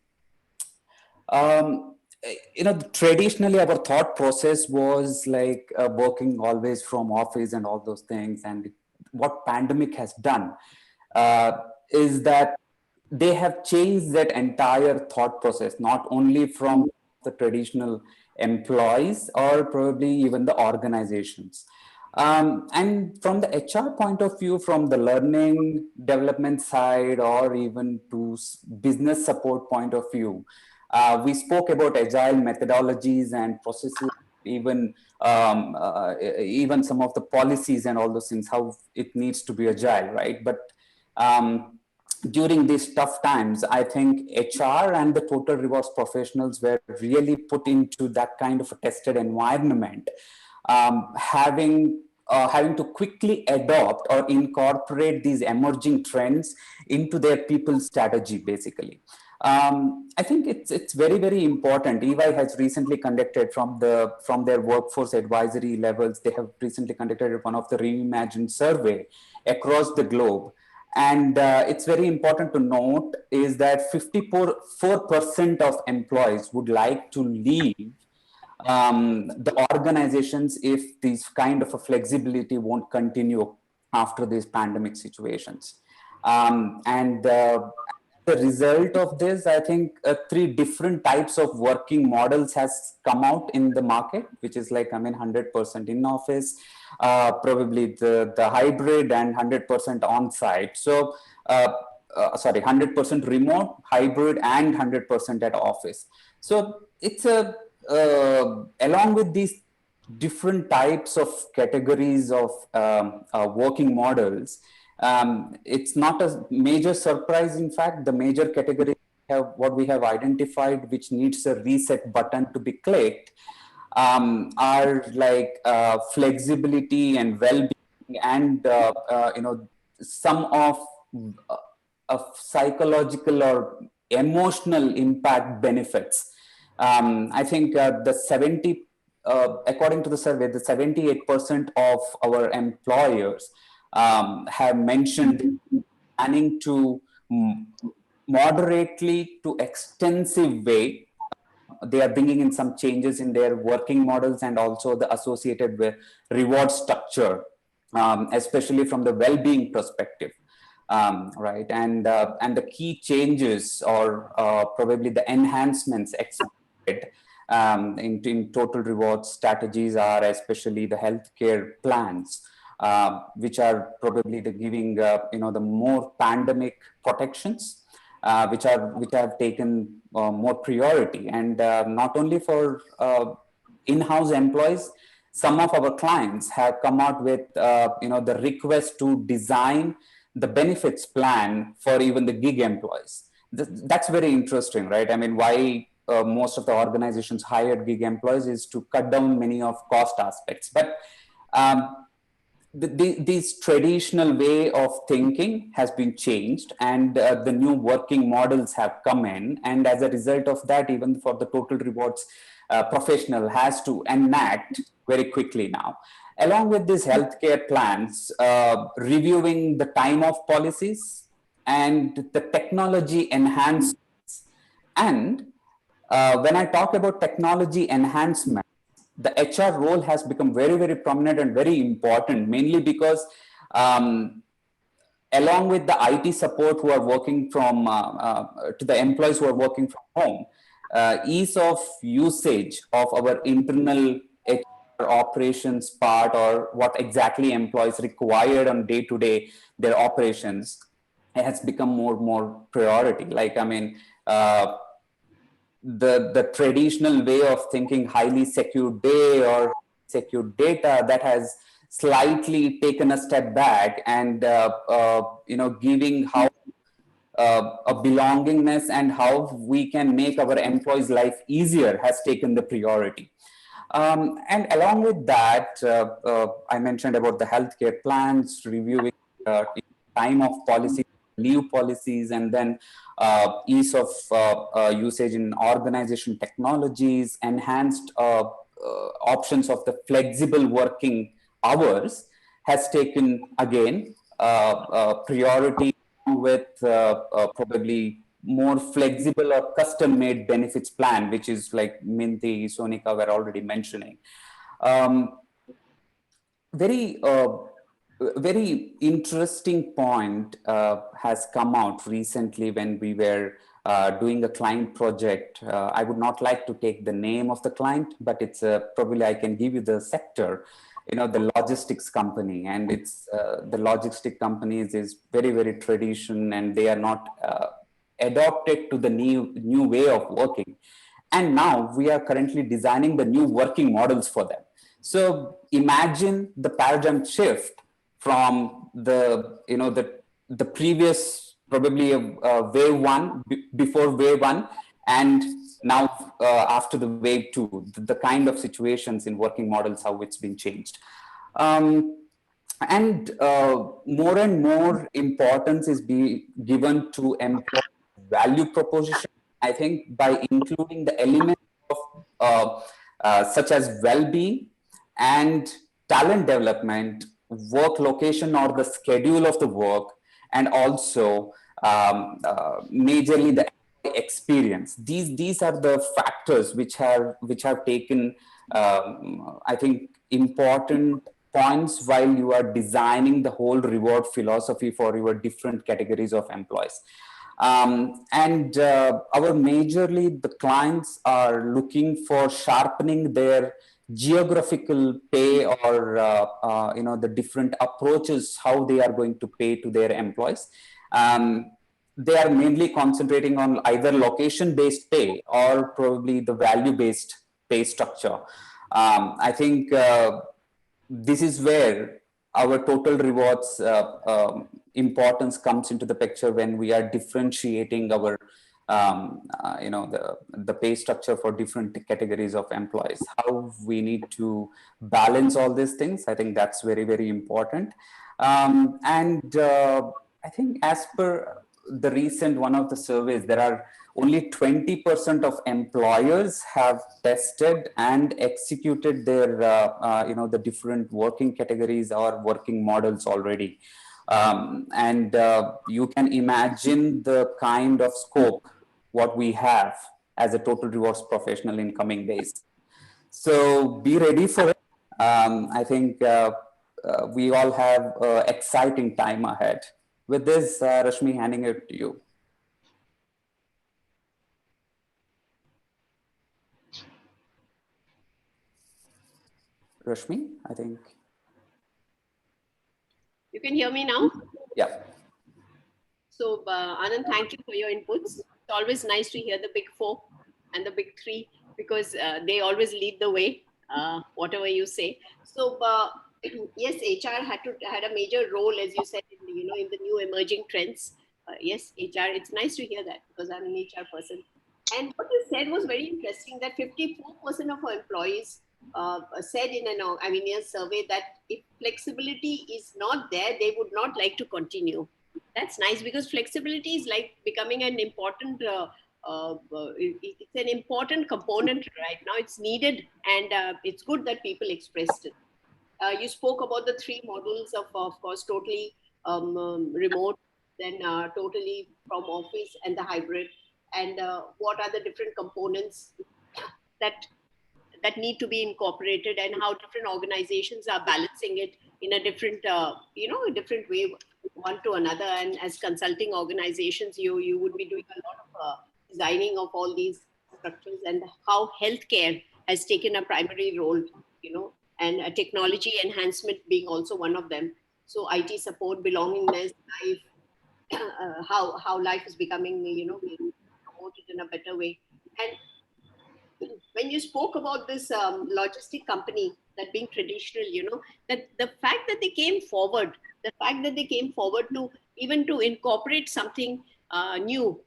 Traditionally our thought process was like working always from office and all those things. And what pandemic has done is that they have changed that entire thought process, not only from the traditional employees or probably even the organizations. And from the HR point of view, from the learning development side, or even to business support point of view, we spoke about agile methodologies and processes, even some of the policies and all those things, how it needs to be agile, right? But during these tough times, I think HR and the total rewards professionals were really put into that kind of a tested environment, having to quickly adopt or incorporate these emerging trends into their people strategy, basically. I think it's very, very important. EY has recently conducted from their workforce advisory levels, they have recently conducted one of the reimagined survey across the globe. And it's very important to note is that 54% of employees would like to leave the organizations if this kind of a flexibility won't continue after these pandemic situations. The result of this, I think 3 different types of working models has come out in the market, which is like, 100% in office, probably the hybrid, and 100% on site. So, 100% remote, hybrid, and 100% at office. So it's along with these different types of categories of working models, it's not a major surprise. In fact, the major category what we have identified, which needs a reset button to be clicked, are like flexibility and well-being, and some of psychological or emotional impact benefits. I think according to the survey, the 78% of our employers have mentioned planning to moderately to extensive way. They are bringing in some changes in their working models and also the associated with reward structure, especially from the well-being perspective, right? And the key changes or probably the enhancements expected in total rewards strategies are especially the healthcare plans, which are probably giving the more pandemic protections, which have taken more priority, and not only for in-house employees. Some of our clients have come out with the request to design the benefits plan for even the gig employees. That's very interesting, right? I mean, why most of the organizations hired gig employees is to cut down many of cost aspects. But this traditional way of thinking has been changed, and the new working models have come in. And as a result of that, even for the total rewards professional has to enact very quickly now. Along with these healthcare plans, reviewing the time off policies and the technology enhancements. And when I talk about technology enhancement, the HR role has become very, very prominent and very important, mainly because Along with the IT support who are working from, to the employees who are working from home, ease of usage of our internal HR operations part, or what exactly employees required on day-to-day their operations, has become more priority. Like, I mean, the traditional way of thinking highly secure day or secure data, that has slightly taken a step back, and giving how a belongingness and how we can make our employees' life easier has taken the priority. And along with that, I mentioned about the healthcare plans, reviewing time of policy, leave policies, and then ease of usage in organization technologies, enhanced options of the flexible working hours has taken again priority, with probably more flexible or custom-made benefits plan, which is like Vinti, Sonica were already mentioning. Very interesting point has come out recently when we were doing a client project. I would not like to take the name of the client, but it's probably I can give you the sector. The logistics company, and it's the logistic companies is very tradition, and they are not adopted to the new way of working. And now we are currently designing the new working models for them. So imagine the paradigm shift from the previous, probably wave one, before wave one, and now after the wave two, the kind of situations in working models, how it's been changed. And more importance is being given to employee value proposition. I think by including the elements of such as well-being and talent development, work location or the schedule of the work, and also majorly the experience. These are the factors which have taken, I think, important points while you are designing the whole reward philosophy for your different categories of employees. And our majorly the clients are looking for sharpening their geographical pay, or the different approaches how they are going to pay to their employees. They are mainly concentrating on either location-based pay or probably the value-based pay structure. I think this is where our total rewards importance comes into the picture, when we are differentiating our the pay structure for different categories of employees. How we need to balance all these things, I think that's very important. And I think as per the recent one of the surveys, there are only 20% of employers have tested and executed their the different working categories or working models already. And you can imagine the kind of scope what we have as a total rewards professional in coming days. So be ready for it. I think we all have exciting time ahead. With this, Rashmi, handing it to you. Rashmi, I think. You can hear me now? Yeah. So, Anand, thank you for your inputs. It's always nice to hear the big four and the big three, because they always lead the way, whatever you say. So, yes, HR had a major role, as you said, in the new emerging trends. Yes, HR. It's nice to hear that, because I'm an HR person. And what you said was very interesting. That 54% of our employees said in a survey that if flexibility is not there, they would not like to continue. That's nice, because flexibility is like becoming an important. It's an important component right now. It's needed, and it's good that people expressed it. You spoke about the three models of course, totally remote, then totally from office, and the hybrid, and what are the different components that need to be incorporated, and how different organizations are balancing it in a different, a different way, one to another. And as consulting organizations, you would be doing a lot of designing of all these structures, and how healthcare has taken a primary role, and technology enhancement being also one of them. So IT support, belongingness, life, how life is becoming, being promoted in a better way. And when you spoke about this logistic company that being traditional, that the fact that they came forward, to even to incorporate something new,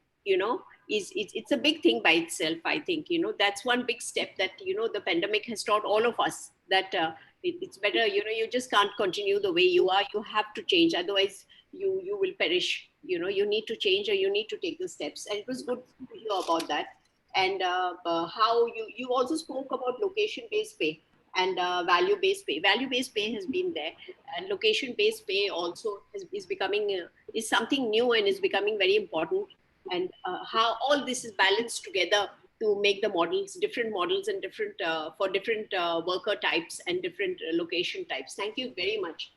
it's a big thing by itself. I think, that's one big step that, the pandemic has taught all of us, that it's better, you just can't continue the way you are. You have to change, otherwise you will perish. You need to change, or you need to take the steps. And it was good to hear about that. And how you also spoke about location-based pay and value-based pay. Value-based pay has been there, and location-based pay also is becoming is something new and is becoming very important. And how all this is balanced together to make the models, different models, and different for different worker types and different location types. Thank you very much.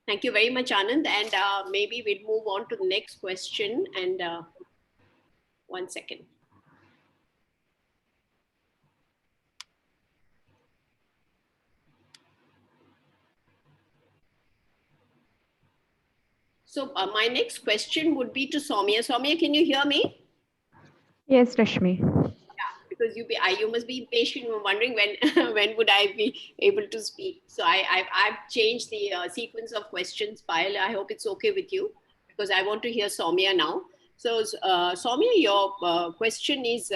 Thank you very much, Anand. And maybe we'll move on to the next question. And 1 second. So my next question would be to Soumia. Soumia, can you hear me? Yes, Rashmi. Yeah, because you must be impatient, wondering when when would I be able to speak. So I've changed the sequence of questions. Payal, I hope it's okay with you, because I want to hear Soumia now. So Soumia, your question is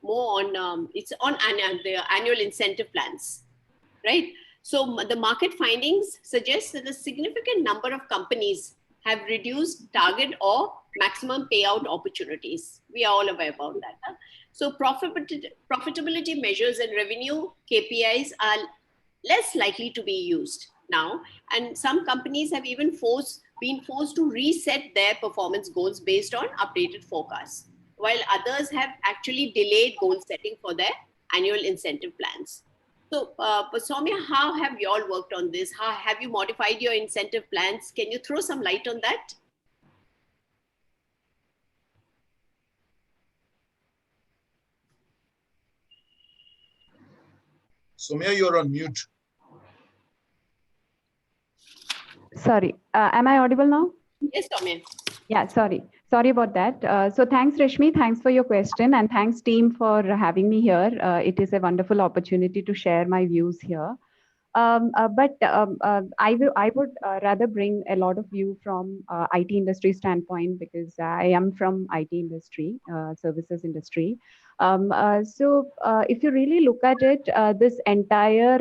more on it's on the annual incentive plans, right? So the market findings suggest that a significant number of companies have reduced target or maximum payout opportunities. We are all aware about that. Huh? So profitability measures and revenue KPIs are less likely to be used now. And some companies have even been forced to reset their performance goals based on updated forecasts, while others have actually delayed goal setting for their annual incentive plans. So, Soumia, how have you all worked on this? How have you modified your incentive plans? Can you throw some light on that? Soumia, you're on mute. Sorry, am I audible now? Yes, Soumia. Yeah, sorry about that. So thanks, Rashmi. Thanks for your question, and thanks, team, for having me here. It is a wonderful opportunity to share my views here. But I would rather bring a lot of view from IT industry standpoint, because I am from IT industry, services industry. So if you really look at it, this entire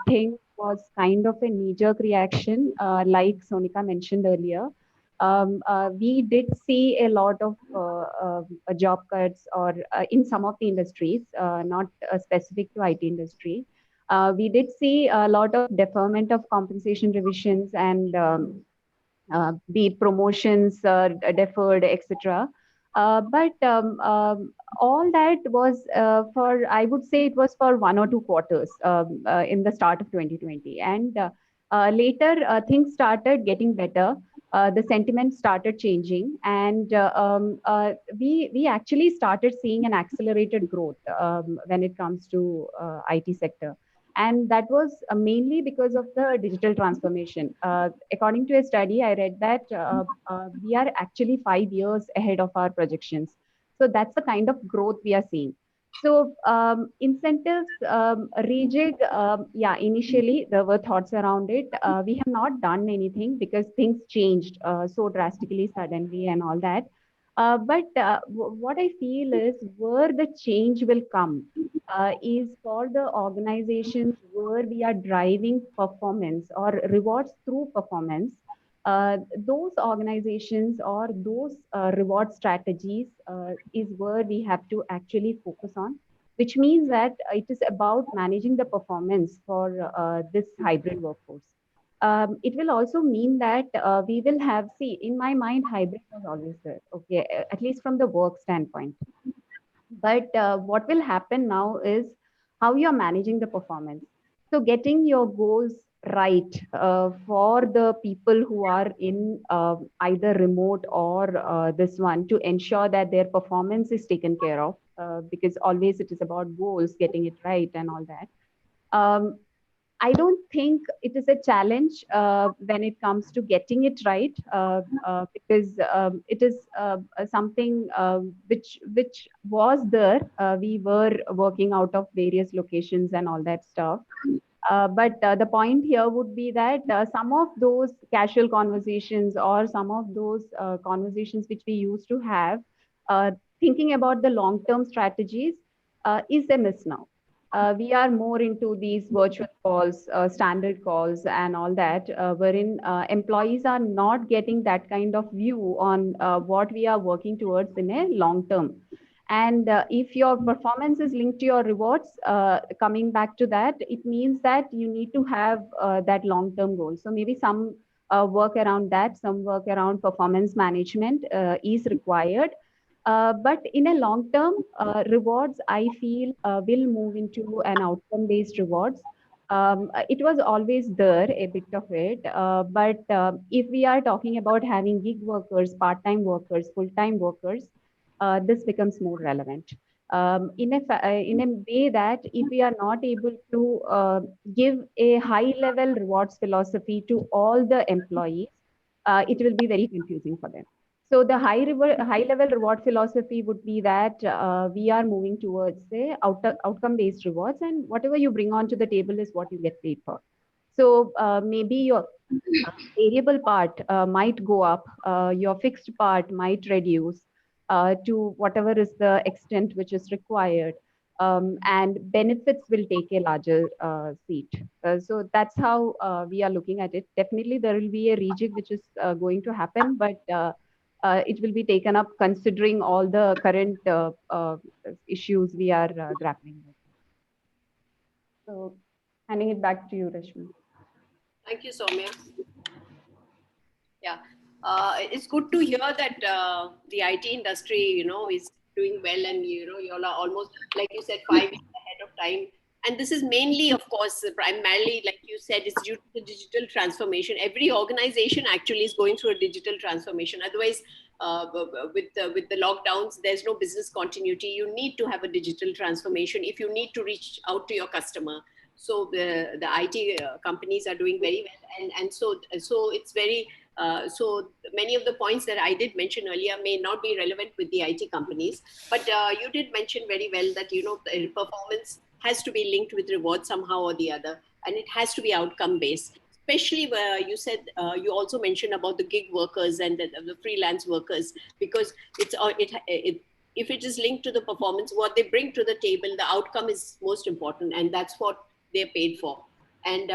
thing was kind of a knee-jerk reaction, like Sonica mentioned earlier. We did see a lot of job cuts, or in some of the industries, not specific to IT industry. We did see a lot of deferment of compensation revisions, and be it promotions deferred, etc. But all that was I would say it was for 1 or 2 quarters in the start of 2020. And later things started getting better. The sentiment started changing, and we actually started seeing an accelerated growth when it comes to IT sector. And that was mainly because of the digital transformation. According to a study, I read that we are actually 5 years ahead of our projections. So that's the kind of growth we are seeing. So incentives, rejig, yeah, initially there were thoughts around it. We have not done anything because things changed so drastically, suddenly, and all that. But what I feel is where the change will come is for the organizations where we are driving performance or rewards through performance. Those organizations or those reward strategies is where we have to actually focus on, which means that it is about managing the performance for this hybrid workforce. It will also mean that we will have, see, in my mind, hybrid was always there, okay, at least from the work standpoint. But what will happen now is how you're managing the performance. So getting your goals right for the people who are in either remote or this one, to ensure that their performance is taken care of, because always it is about goals, getting it right and all that. I don't think it is a challenge when it comes to getting it right, because it is something which was there. We were working out of various locations and all that stuff. But the point here would be that some of those casual conversations or some of those conversations which we used to have, uh, thinking about the long-term strategies, is a miss now. We are more into these virtual calls, standard calls, and all that, wherein employees are not getting that kind of view on what we are working towards in a long term. And if your performance is linked to your rewards, coming back to that, it means that you need to have that long term goal. So maybe some work around that, some work around performance management is required. But in a long term, rewards, I feel, will move into an outcome based rewards. It was always there, a bit of it. But if we are talking about having gig workers, part time workers, full time workers, this becomes more relevant. In a way that if we are not able to give a high level rewards philosophy to all the employees, it will be very confusing for them. So the high level reward philosophy would be that we are moving towards, say, outcome based rewards, and whatever you bring onto the table is what you get paid for. So maybe your variable part might go up, your fixed part might reduce to whatever is the extent which is required, and benefits will take a larger seat. So that's how we are looking at it. Definitely, there will be a rejig which is going to happen, but it will be taken up considering all the current issues we are grappling with. So, handing it back to you, Rashmi. Thank you, Soumya. Yeah, it's good to hear that the IT industry, is doing well, and you all are almost, like you said, 5 years ahead of time. And this is mainly, of course, primarily, like you said, it's due to the digital transformation. Every organization actually is going through a digital transformation. Otherwise, with the lockdowns, there's no business continuity. You need to have a digital transformation if you need to reach out to your customer. So the IT companies are doing very well, and so it's very so many of the points that I did mention earlier may not be relevant with the IT companies, but you did mention very well that the performance has to be linked with reward somehow or the other, and it has to be outcome based. Especially where you said you also mentioned about the gig workers and the freelance workers, because if it is linked to the performance, what they bring to the table, the outcome is most important, and that's what they're paid for. And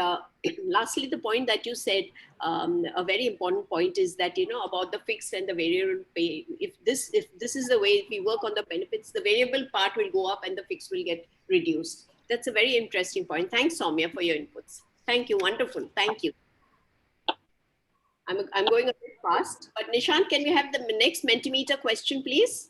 lastly, the point that you said, a very important point is that, about the fixed and the variable pay. If this is the way, if we work on the benefits, the variable part will go up and the fixed will get reduced. That's a very interesting point. Thanks, Soumya, for your inputs. Thank you. Wonderful. Thank you. I'm going a bit fast, but Nishant, can we have the next Mentimeter question, please?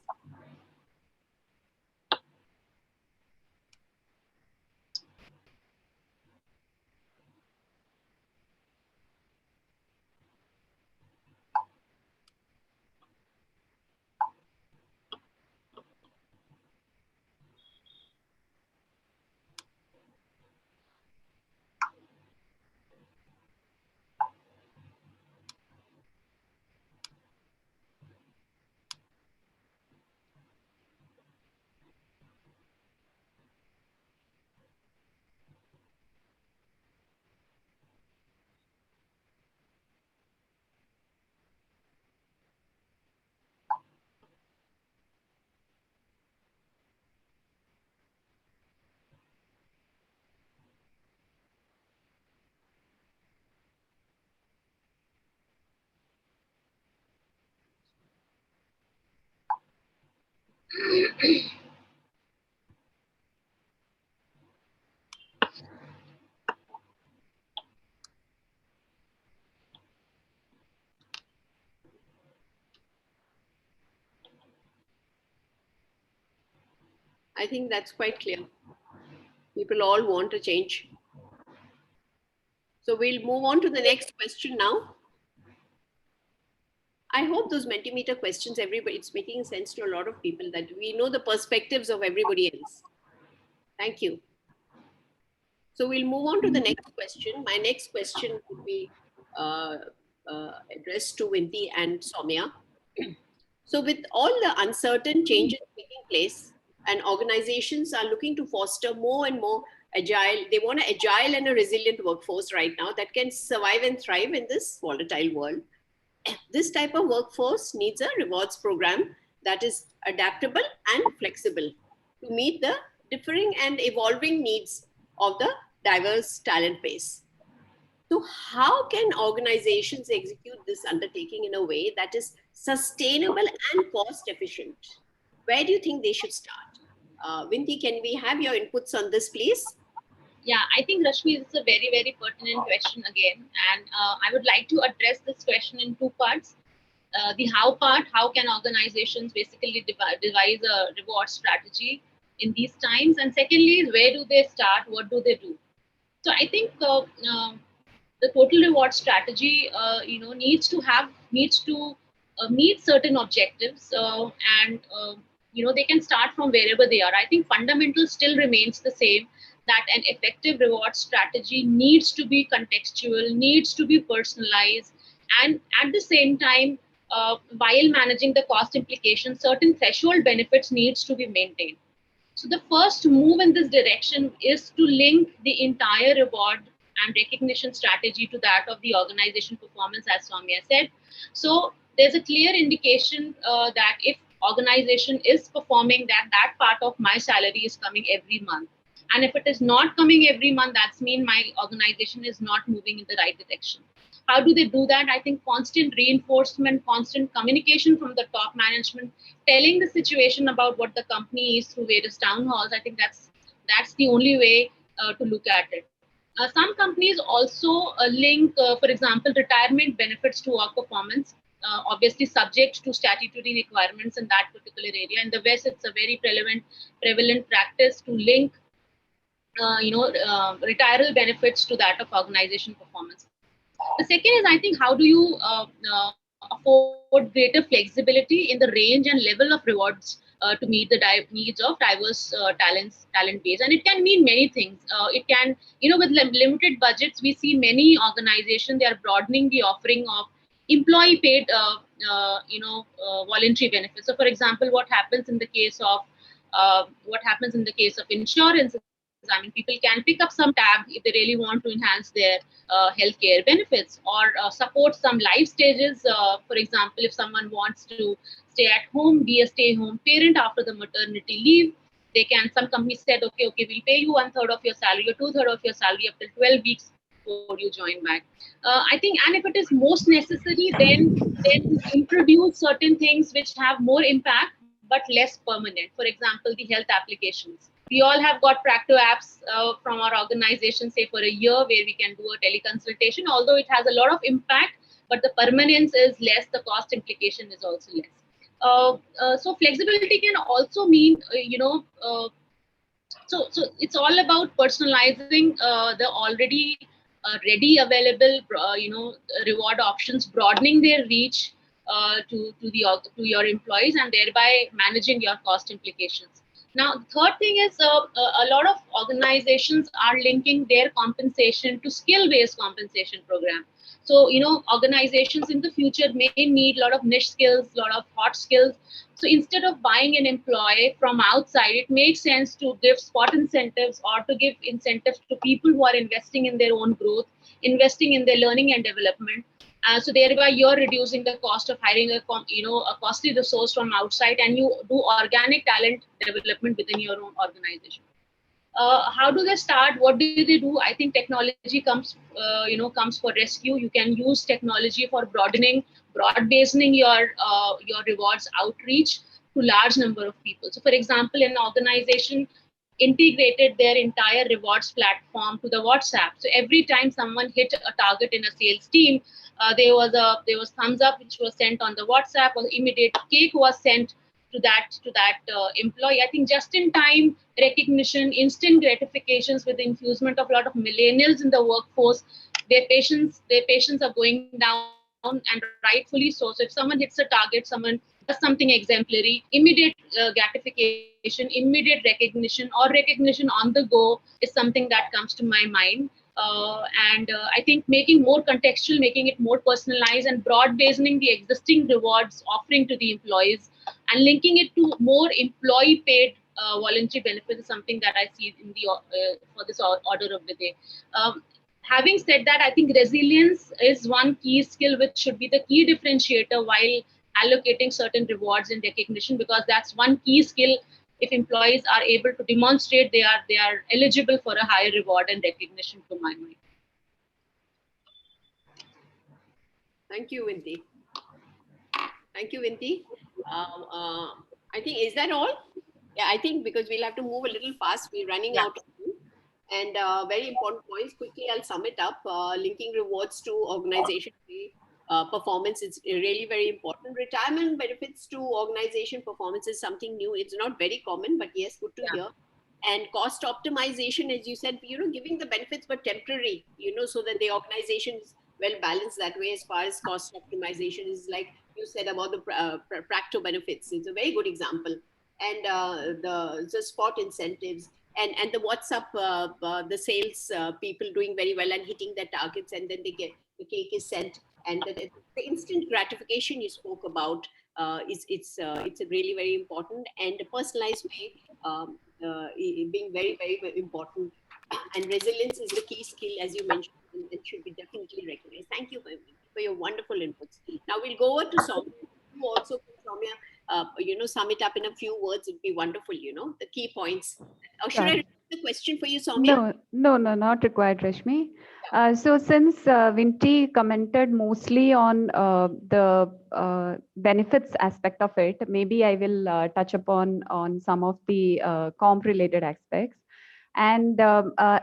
I think that's quite clear. People all want a change. So we'll move on to the next question now. I hope those Mentimeter questions, everybody, it's making sense to a lot of people that we know the perspectives of everybody else. Thank you. So we'll move on to the next question. My next question would be addressed to Vinti and Soumia. So with all the uncertain changes taking place and organizations are looking to foster more and more agile, they want an agile and a resilient workforce right now that can survive and thrive in this volatile world. This type of workforce needs a rewards program that is adaptable and flexible to meet the differing and evolving needs of the diverse talent base. So how can organizations execute this undertaking in a way that is sustainable and cost efficient? Where do you think they should start? Vinti, can we have your inputs on this, please? Yeah, I think Rashmi, this is a very, very pertinent question again. And I would like to address this question in two parts. The how part, how can organizations basically devise a reward strategy in these times? And secondly, where do they start? What do they do? So I think the total reward strategy, needs to meet certain objectives, and they can start from wherever they are. I think fundamental still remains the same, that an effective reward strategy needs to be contextual, needs to be personalized, and at the same time, while managing the cost implications, certain threshold benefits needs to be maintained. So the first move in this direction is to link the entire reward and recognition strategy to that of the organization performance, as Soumia said. So there's a clear indication that if organization is performing, that part of my salary is coming every month. And if it is not coming every month, that's mean my organization is not moving in the right direction. How do they do that? I think constant reinforcement, constant communication from the top management, telling the situation about what the company is through various town halls. I think that's the only way to look at it. Some companies also link, for example, retirement benefits to work performance, obviously subject to statutory requirements in that particular area. In the West, it's a very prevalent practice to link retirement benefits to that of organization performance. The second is, I think, how do you afford greater flexibility in the range and level of rewards to meet the needs of diverse talent base? And it can mean many things. It can, with limited budgets, we see many organizations, they are broadening the offering of employee paid, voluntary benefits. So, for example, what happens in the case of insurance? I mean, people can pick up some tab if they really want to enhance their healthcare benefits, or support some life stages. For example, if someone wants to stay at home, be a stay-home parent after the maternity leave, some companies said, okay, we'll pay you 1/3 of your salary or 2/3 of your salary up till 12 weeks before you join back. I think, and if it is most necessary, then introduce certain things which have more impact but less permanent. For example, the health applications. We all have got Practo apps from our organization, say for a year, where we can do a teleconsultation, although it has a lot of impact, but the permanence is less, the cost implication is also less. So flexibility can also mean, so it's all about personalizing the already ready available, reward options, broadening their reach to your employees, and thereby managing your cost implications. Now, the third thing is a lot of organizations are linking their compensation to skill-based compensation program. So, organizations in the future may need a lot of niche skills, a lot of hot skills. So instead of buying an employee from outside, it makes sense to give spot incentives or to give incentives to people who are investing in their own growth, investing in their learning and development. So thereby you're reducing the cost of hiring a costly resource from outside, and you do organic talent development within your own organization. How do they start? What do they do? I think technology comes for rescue. You can use technology for broad-basing your rewards outreach to large number of people. So, for example, an organization integrated their entire rewards platform to the WhatsApp. So every time someone hit a target in a sales team, there was thumbs up which was sent on the WhatsApp, or immediate cake was sent to that employee. I think just in time recognition, instant gratifications with the infusement of a lot of millennials in the workforce, their patients are going down, and rightfully so. So if someone hits a target, someone does something exemplary, immediate gratification, immediate recognition, or recognition on the go is something that comes to my mind. And I think making more contextual, making it more personalized, and broad-basing the existing rewards offering to the employees, and linking it to more employee-paid voluntary benefits is something that I see in the for this order of the day. Having said that, I think resilience is one key skill which should be the key differentiator while allocating certain rewards and recognition, because that's one key skill. If employees are able to demonstrate, they are eligible for a higher reward and recognition, to my mind. Thank you, Vinti. Thank you, Vinti. I think, is that all? Yeah, I think because we'll have to move a little fast. We're running out of time. And very important points. Quickly, I'll sum it up. Linking rewards to organization performance is really very important. Retirement benefits to organization performance is something new. It's not very common, but yes, good to hear. And cost optimization, as you said, giving the benefits but temporary, so that the organization is well balanced that way. As far as cost optimization is, like you said about the practo benefits, it's a very good example. And the spot incentives, and the WhatsApp, the sales people doing very well and hitting their targets, and then they get the cake is sent, and the instant gratification you spoke about it's really very important, and a personalized way being very, very important. And resilience is the key skill, as you mentioned, and it should be definitely recognized. Thank you for your wonderful inputs. Now we'll go over to Soumya. You also, Soumya, sum it up in a few words. It'd be wonderful, the key points. Should I repeat the question for you, Soumya? No, not required, Rashmi. So since Vinti commented mostly on the benefits aspect of it, maybe I will touch upon on some of the comp related aspects. And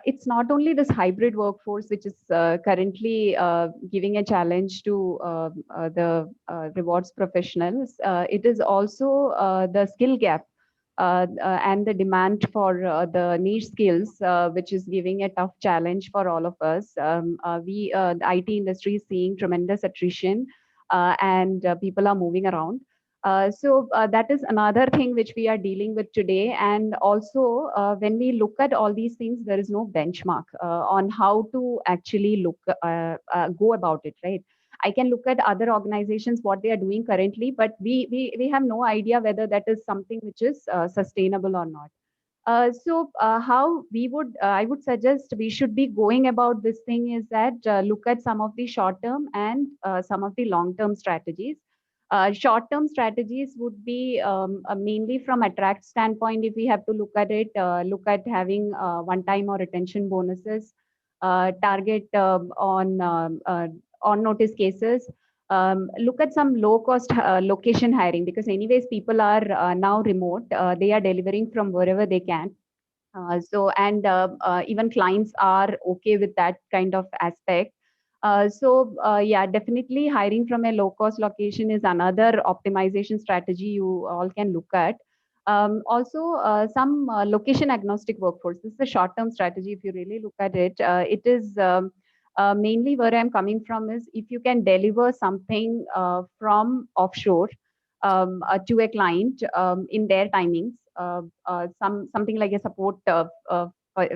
it's not only this hybrid workforce, which is currently giving a challenge to the rewards professionals. It is also the skill gap and the demand for the niche skills, which is giving a tough challenge for all of us. The IT industry is seeing tremendous attrition and people are moving around. So that is another thing which we are dealing with today. And also, when we look at all these things, there is no benchmark on how to actually go about it, right? I can look at other organizations, what they are doing currently, but we have no idea whether that is something which is sustainable or not. So how I would suggest we should be going about this thing is that look at some of the short-term and some of the long-term strategies. Short-term strategies would be mainly from attract standpoint. If we have to look at it, look at having one-time or retention bonuses, target on notice cases, look at some low-cost location hiring, because anyways people are now remote. They are delivering from wherever they can. Even clients are okay with that kind of aspect. Yeah, definitely hiring from a low-cost location is another optimization strategy you all can look at. Also, some location agnostic workforce. This is a short-term strategy. If you really look at it, it is mainly where I'm coming from is if you can deliver something from offshore to a client in their timings, something like a support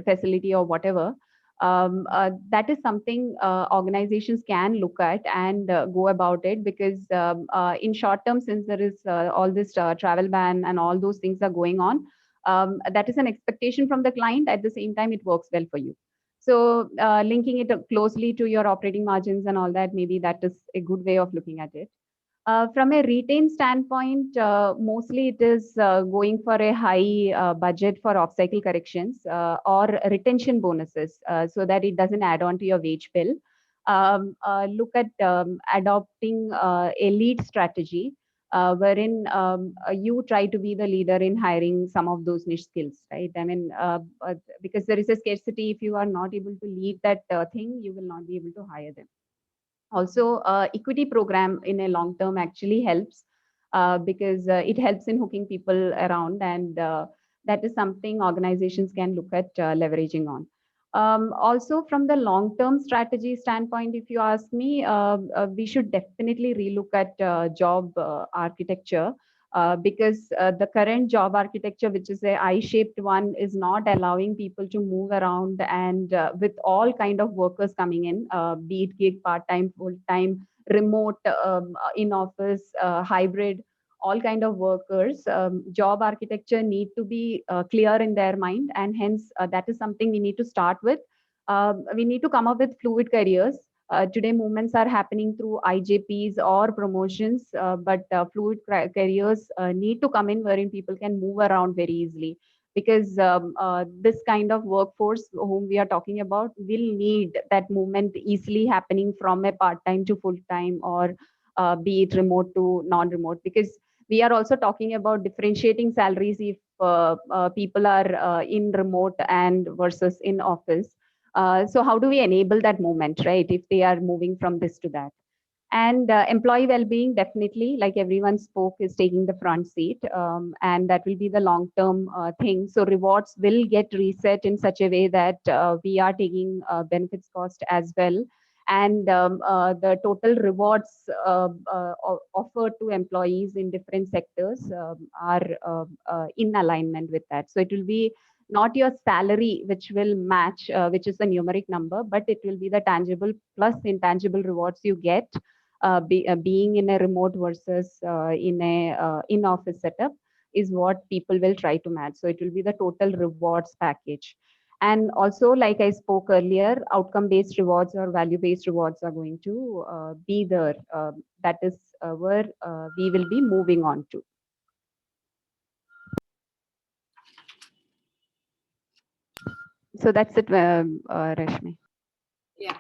facility or whatever. That is something organizations can look at and go about it, because in short term, since there is all this travel ban and all those things are going on, that is an expectation from the client. At the same time, it works well for you. So linking it closely to your operating margins and all that, maybe that is a good way of looking at it. From a retain standpoint, mostly it is going for a high budget for off-cycle corrections or retention bonuses so that it doesn't add on to your wage bill. Look at adopting a lead strategy wherein you try to be the leader in hiring some of those niche skills, right? I mean, because there is a scarcity. If you are not able to lead that thing, you will not be able to hire them. Also, equity program in a long term actually helps because it helps in hooking people around, and that is something organizations can look at leveraging on. Also, from the long-term strategy standpoint, if you ask me, we should definitely relook at job architecture. Because the current job architecture, which is a I-shaped one, is not allowing people to move around, and with all kind of workers coming in, be it gig, part-time, full-time, remote, in office, hybrid, all kind of workers, job architecture need to be clear in their mind, and hence that is something we need to start with. We need to come up with fluid careers. Today, movements are happening through IJPs or promotions, but fluid careers need to come in wherein people can move around very easily. Because this kind of workforce whom we are talking about will need that movement easily happening from a part-time to full-time, or be it remote to non-remote. Because we are also talking about differentiating salaries if people are in remote and versus in office. So how do we enable that movement, right, if they are moving from this to that? And employee well-being, definitely, like everyone spoke, is taking the front seat, and that will be the long-term thing. So rewards will get reset in such a way that we are taking benefits cost as well, and the total rewards offered to employees in different sectors are in alignment with that. So it will be not your salary which will match, which is the numeric number, but it will be the tangible plus intangible rewards you get being in a remote versus in a in-office setup is what people will try to match. So it will be the total rewards package. And also, like I spoke earlier, outcome-based rewards or value-based rewards are going to be there. That is where we will be moving on to. So that's it, Rashmi. Yeah,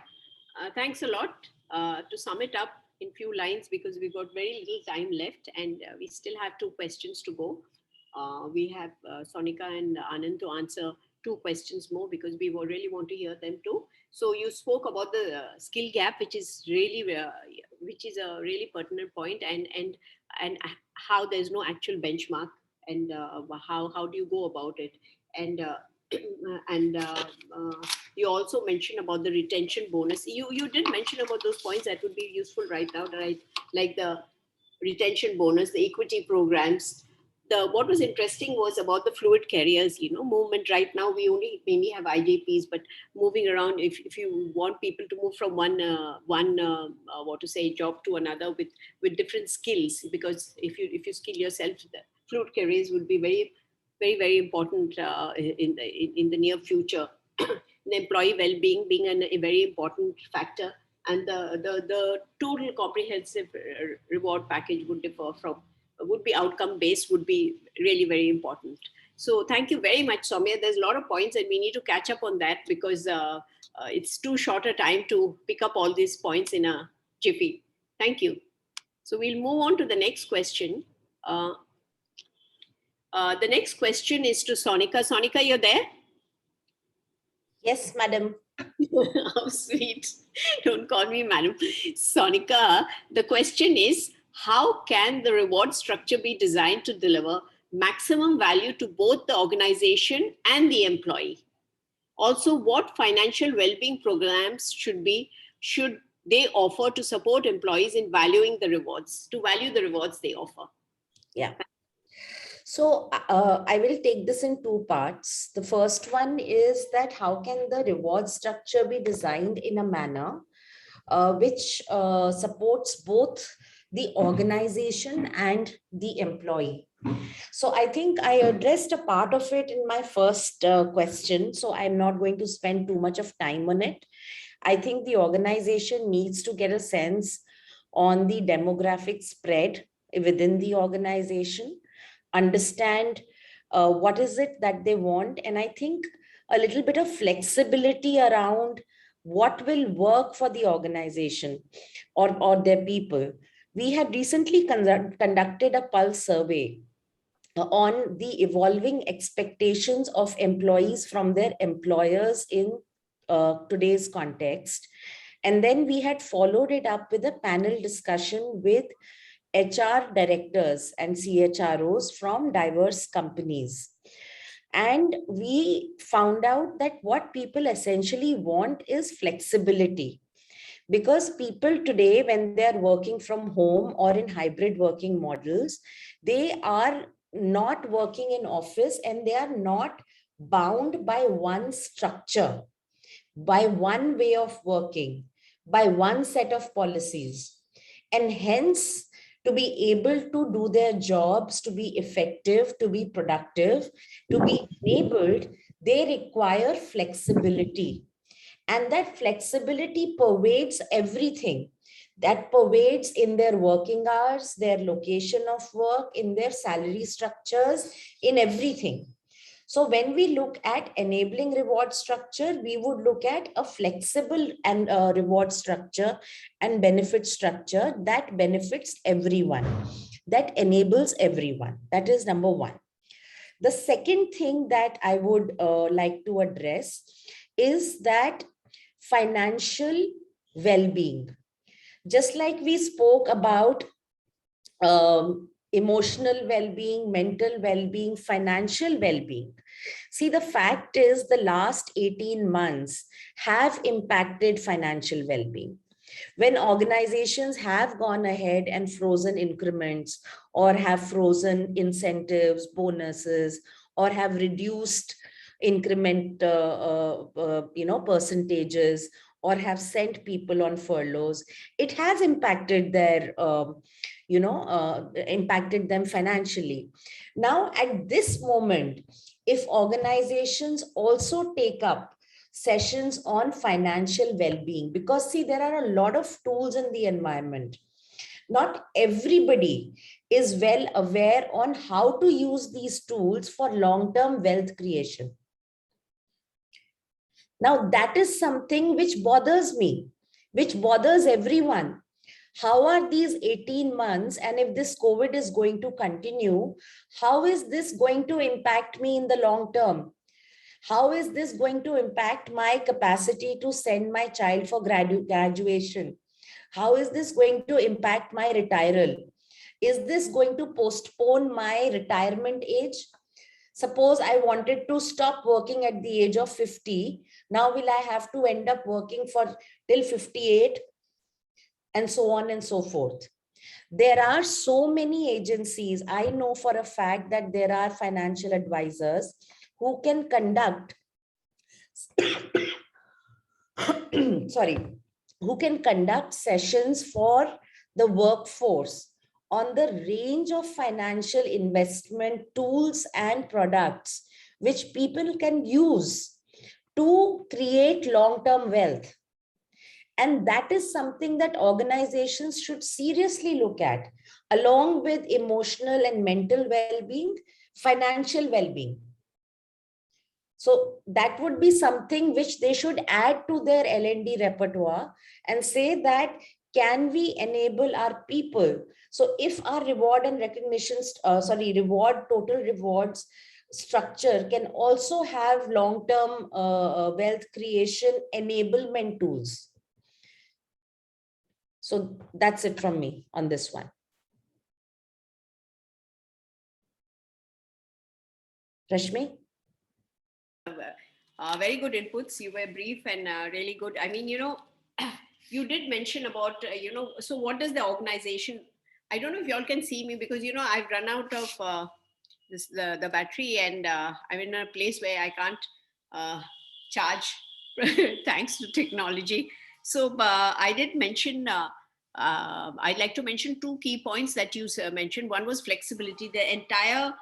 thanks a lot. To sum it up in few lines, because we've got very little time left and we still have 2 questions to go. We have Sonica and Anand to answer 2 questions more, because we really want to hear them too. So you spoke about the skill gap, which is really a really pertinent point, and how there's no actual benchmark, and how do you go about it, and you also mentioned about the retention bonus. You did mention about those points that would be useful right now, right? Like the retention bonus, the equity programs. What was interesting was about the fluid careers, movement. Right now, we only mainly have IJPs, but moving around, if you want people to move from one job to another with different skills, because if you skill yourself, the fluid careers would be very, very, very important in the near future. The employee well-being being a very important factor, and the total comprehensive reward package would be outcome-based, would be really very important. So thank you very much, Soumya. There's a lot of points and we need to catch up on that, because it's too short a time to pick up all these points in a jiffy. Thank you. So we'll move on to the next question. The next question is to Sonica. Sonica, you're there? Yes, madam. How sweet. Don't call me madam. Sonica, the question is, how can the reward structure be designed to deliver maximum value to both the organization and the employee? Also, what financial well-being programs should they offer to support employees in valuing the rewards, they offer? Yeah. So I will take this in 2 parts. The first one is that how can the reward structure be designed in a manner which supports both the organization and the employee. So I think I addressed a part of it in my first question, so I'm not going to spend too much of time on it. I think the organization needs to get a sense on the demographic spread within the organization, understand what is it that they want, and I think a little bit of flexibility around what will work for the organization or their people. We had recently conducted a pulse survey on the evolving expectations of employees from their employers in today's context. And then we had followed it up with a panel discussion with HR directors and CHROs from diverse companies. And we found out that what people essentially want is flexibility. Because people today, when they're working from home or in hybrid working models, they are not working in office and they are not bound by one structure, by one way of working, by one set of policies. And hence, to be able to do their jobs, to be effective, to be productive, to be enabled, they require flexibility. And that flexibility pervades everything. That pervades in their working hours, their location of work, in their salary structures, in everything. So when we look at enabling reward structure, we would look at a flexible and reward structure and benefit structure that benefits everyone, that enables everyone. That is number one. The second thing that I would like to address is that financial well-being. Just like we spoke about emotional well-being, mental well-being, financial well-being. See, the fact is the last 18 months have impacted financial well-being. When organizations have gone ahead and frozen increments or have frozen incentives, bonuses, or have reduced increment percentages, or have sent people on furloughs, it has impacted their impacted them financially. Now, at this moment, if organizations also take up sessions on financial well-being, because see, there are a lot of tools in the environment. Not everybody is well aware on how to use these tools for long-term wealth creation. Now, that is something which bothers me, which bothers everyone. How are these 18 months, and if this COVID is going to continue, how is this going to impact me in the long term? How is this going to impact my capacity to send my child for graduation? How is this going to impact my retiral? Is this going to postpone my retirement age? Suppose I wanted to stop working at the age of 50. Now will I have to end up working for till 58? And so on and so forth. There are so many agencies. I know for a fact that there are financial advisors who can conduct who can conduct sessions for the workforce on the range of financial investment tools and products which people can use to create long-term wealth. And that is something that organizations should seriously look at, along with emotional and mental well-being, financial well-being. So that would be something which they should add to their L&D repertoire and say that, can we enable our people? So if our reward and recognition, total rewards structure can also have long-term wealth creation enablement tools. So that's it from me on this one. Rashmi? Very good inputs. You were brief and really good. I mean, you did mention about, so what does the organization, I don't know if you all can see me because, I've run out of the battery and I'm in a place where I can't charge thanks to technology. So I did mention, I'd like to mention two key points that you mentioned. One was flexibility. The entire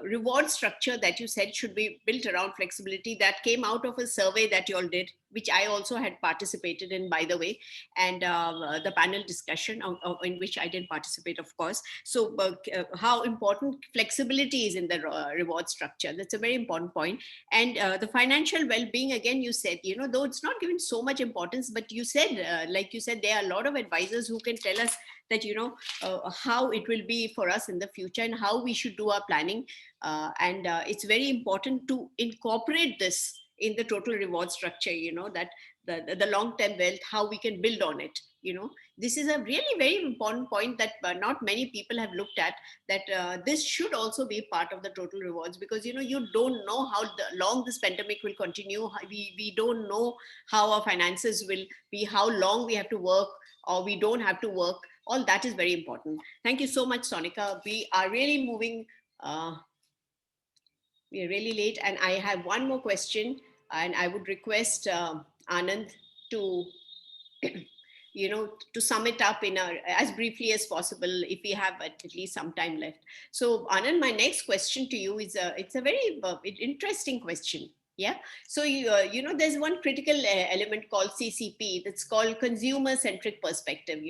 reward structure that you said should be built around flexibility, that came out of a survey that you all did, which I also had participated in, by the way, and the panel discussion in which I did participate, of course. So how important flexibility is in the reward structure. That's a very important point. And the financial well-being, again, you said, though it's not given so much importance, but you said, like you said, there are a lot of advisors who can tell us that, how it will be for us in the future and how we should do our planning. And it's very important to incorporate this in the total reward structure, that the long-term wealth, how we can build on it, this is a really very important point that not many people have looked at, that this should also be part of the total rewards, because you don't know how long this pandemic will continue. We don't know how our finances will be, how long we have to work or we don't have to work. All that is very important. Thank you so much, Sonica. We are really moving, we are really late, and I have one more question, and I would request Anand to to sum it up in as briefly as possible, if we have at least some time left. So Anand, my next question to you is it's a very interesting question. Yeah. So there's one critical element called CCP, that's called consumer centric perspective.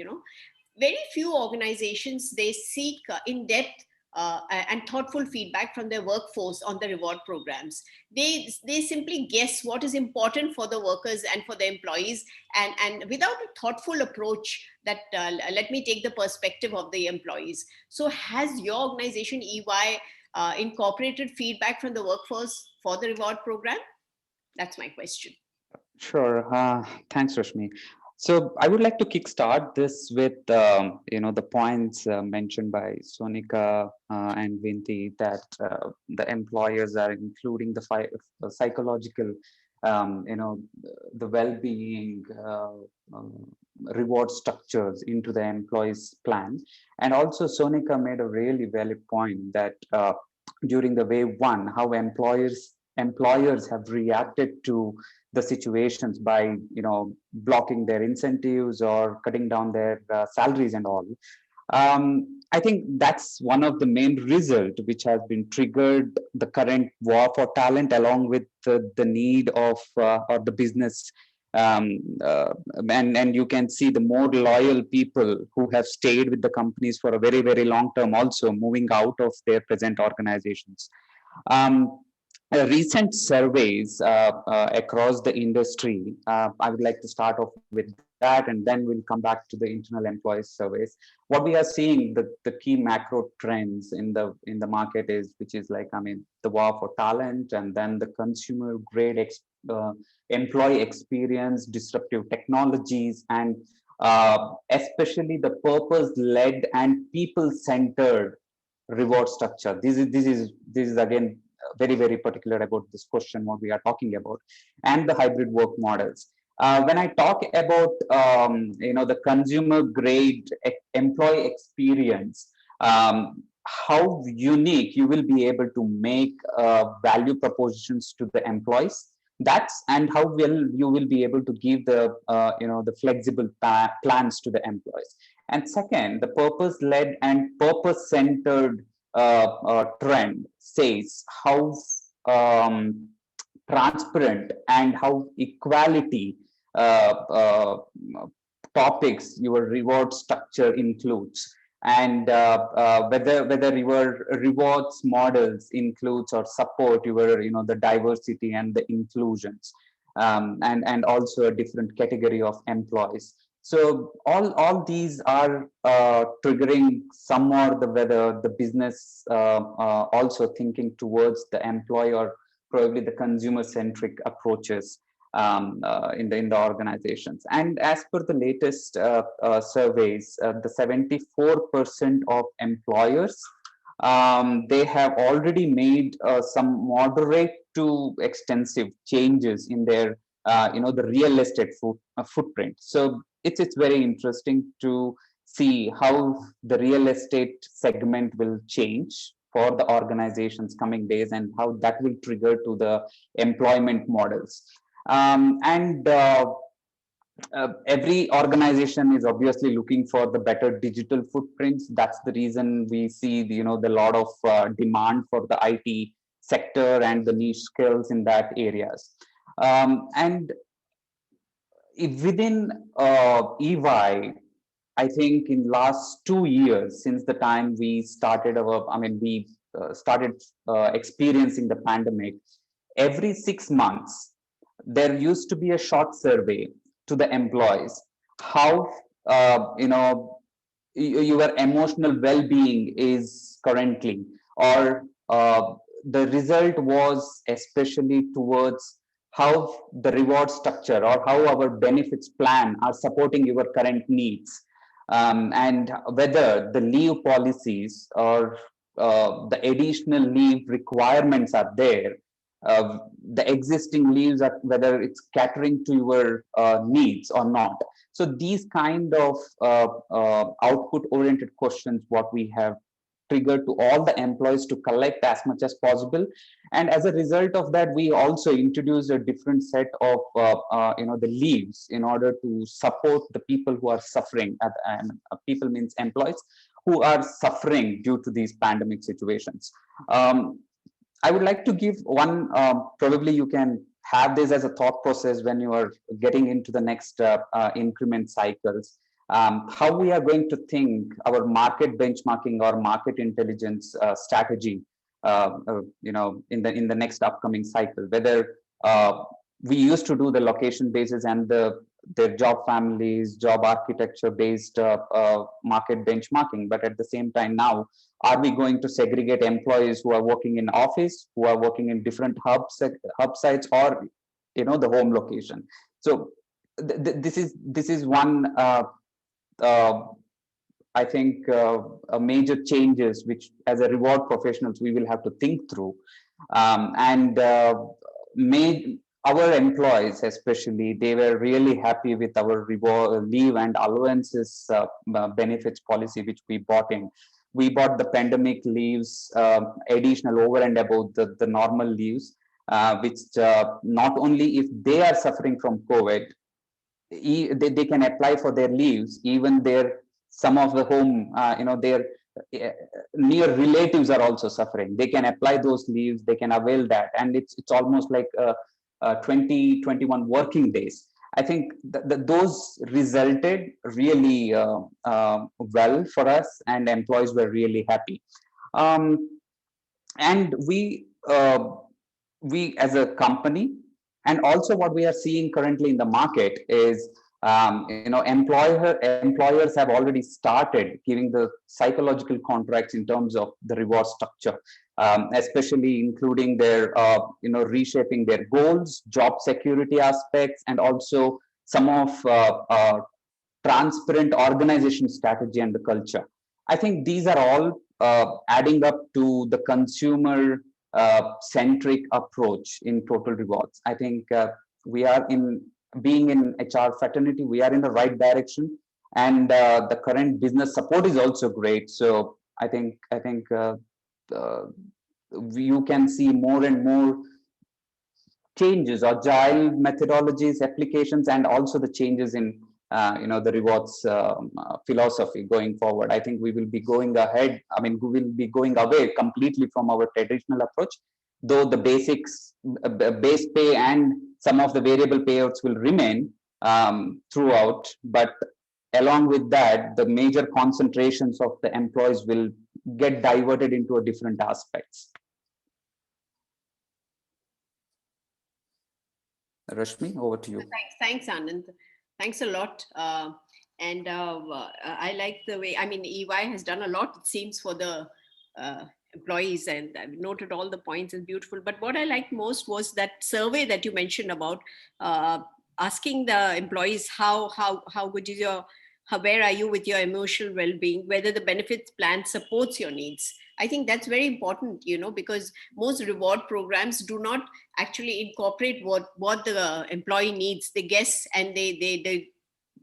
Very few organizations, they seek in-depth and thoughtful feedback from their workforce on the reward programs. They simply guess what is important for the workers and for the employees, and without a thoughtful approach that let me take the perspective of the employees. So has your organization EY incorporated feedback from the workforce for the reward program? That's my question. Sure. Thanks, Rashmi. So I would like to kickstart this with the points mentioned by Sonica and Vinti, that the employers are including the psychological, the well-being reward structures into the employees' plan. And also Sonica made a really valid point that during the wave one, how employers have reacted to the situations by blocking their incentives or cutting down their salaries and all. I think that's one of the main results which has been triggered the current war for talent, along with the need of or the business, and you can see the more loyal people who have stayed with the companies for a very, very long term also moving out of their present organizations. Recent surveys across the industry, I would like to start off with that, and then we'll come back to the internal employees surveys. What we are seeing, the key macro trends in the market is, which is like, the war for talent, and then the consumer grade employee experience, disruptive technologies, and especially the purpose-led and people-centered reward structure. This is again very, very particular about this question, what we are talking about, and the hybrid work models. When I talk about the consumer grade employee experience, how unique you will be able to make value propositions to the employees, and how well you will be able to give the the flexible plans to the employees. And second, the purpose-led and purpose-centered trend says how transparent and how equality topics your reward structure includes, and whether your rewards models includes or support your the diversity and the inclusions, and also a different category of employees. So all these are triggering some more whether the business also thinking towards the employee or probably the consumer centric approaches in the organizations. And as per the latest surveys, the 74% of employers, they have already made some moderate to extensive changes in their the real estate footprint. So it's very interesting to see how the real estate segment will change for the organizations coming days, and how that will trigger to the employment models. Every organization is obviously looking for the better digital footprints. That's the reason we see the lot of demand for the IT sector and the niche skills in that areas. And within EY, I think in last 2 years, since the time we started started experiencing the pandemic, every 6 months, there used to be a short survey to the employees, how your emotional well-being is currently, or the result was especially towards how the reward structure or how our benefits plan are supporting your current needs. and whether the leave policies or the additional leave requirements are there, the existing leaves are, whether it's catering to your needs or not. So these kind of output-oriented questions, what we have triggered to all the employees to collect as much as possible. And as a result of that, we also introduced a different set of the leaves in order to support the people who are suffering, people means employees who are suffering due to these pandemic situations. I would like to give one, probably you can have this as a thought process when you are getting into the next increment cycles. How we are going to think our market benchmarking or market intelligence strategy, in the next upcoming cycle. Whether we used to do the location basis and their job families, job architecture based market benchmarking, but at the same time now, are we going to segregate employees who are working in office, who are working in different hub sites, or the home location? So this is one. I think a major changes which, as a reward professionals, we will have to think through, and made our employees, especially, they were really happy with our reward, leave and allowances benefits policy which we bought in. We bought the pandemic leaves, additional over and above the normal leaves, which not only if they are suffering from COVID, they can apply for their leaves, even some of the home, their near relatives are also suffering. They can apply those leaves, they can avail that, and it's almost like 21 working days. I think those resulted really well for us, and employees were really happy. And we as a company, and also what we are seeing currently in the market is, employers have already started giving the psychological contracts in terms of the reward structure, especially including their, reshaping their goals, job security aspects, and also some of transparent organization strategy and the culture. I think these are all adding up to the consumer centric approach in total rewards. I think we are being in HR fraternity, we are in the right direction, and the current business support is also great. So I think you can see more and more changes, agile methodologies, applications, and also the changes in the rewards philosophy going forward. I think we will be going ahead. I mean, we will be going away completely from our traditional approach, though the basics, base pay and some of the variable payouts will remain throughout. But along with that, the major concentrations of the employees will get diverted into a different aspects. Rashmi, over to you. Thanks, Anand. Thanks a lot. And I like the way, EY has done a lot, it seems, for the employees, and I've noted all the points, is beautiful. But what I liked most was that survey that you mentioned about asking the employees how good is where are you with your emotional well-being, whether the benefits plan supports your needs. I think that's very important, because most reward programs do not actually incorporate what the employee needs. They guess, and they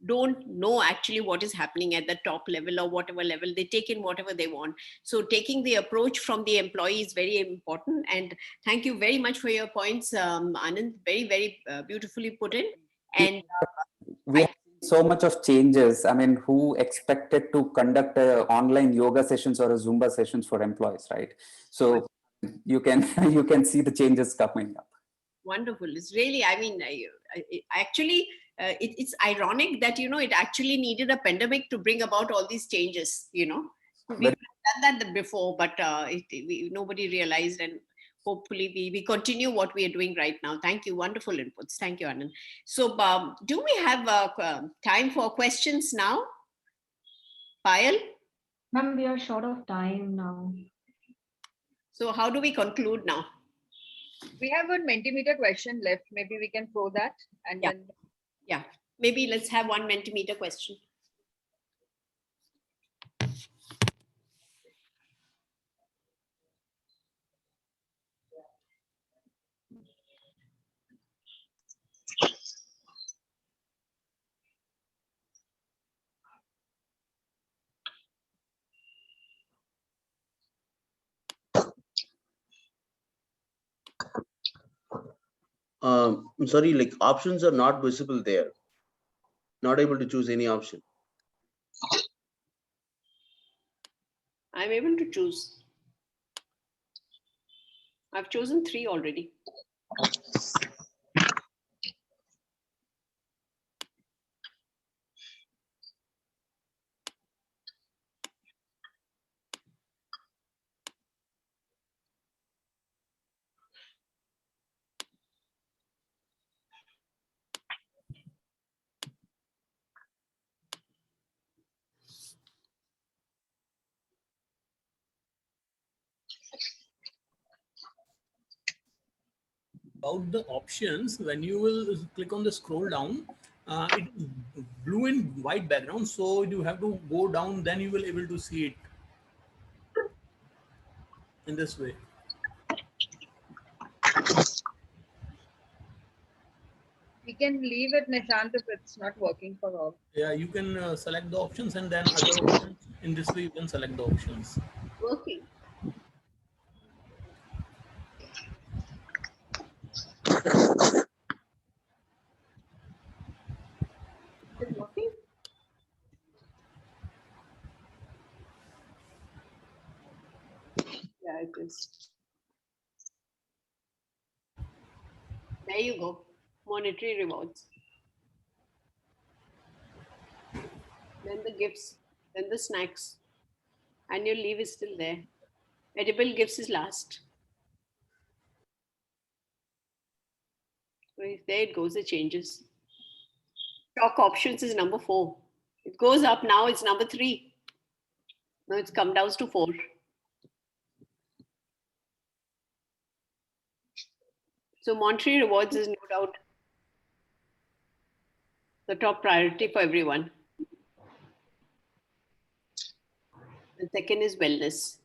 don't know actually what is happening at the top level or whatever level. They take in whatever they want. So taking the approach from the employee is very important. And thank you very much for your points, Anand. Very, very beautifully put in. And we have so much of changes. I mean, who expected to conduct online yoga sessions or a Zumba sessions for employees, right? So you can see the changes coming up. Wonderful. It's really, it's ironic that, it actually needed a pandemic to bring about all these changes, We've done that before, but nobody realized, and hopefully we continue what we are doing right now. Thank you. Wonderful inputs. Thank you, Anand. So do we have time for questions now? Payal? Ma'am, we are short of time now. So how do we conclude now? We have one Mentimeter question left. Maybe we can throw that. And then... Yeah, maybe let's have one Mentimeter question. I'm sorry, like options are not visible there. Not able to choose any option. I'm able to choose. I've chosen 3 already. About the options, when you will click on the scroll down, it is blue and white background, so you have to go down, then you will able to see it in this way. We can leave it, Nishant, if it's not working for all. Yeah, you can select the options, and then other options in this way you can select the options. Working. Is it working? Yeah, it is. There you go. Monetary rewards. Then the gifts, then the snacks. Annual leave is still there. Edible gifts is last. There it goes, it changes. Stock options is number 4. It goes up now, it's number 3. Now it's come down to 4. So monetary rewards is no doubt the top priority for everyone. The second is wellness.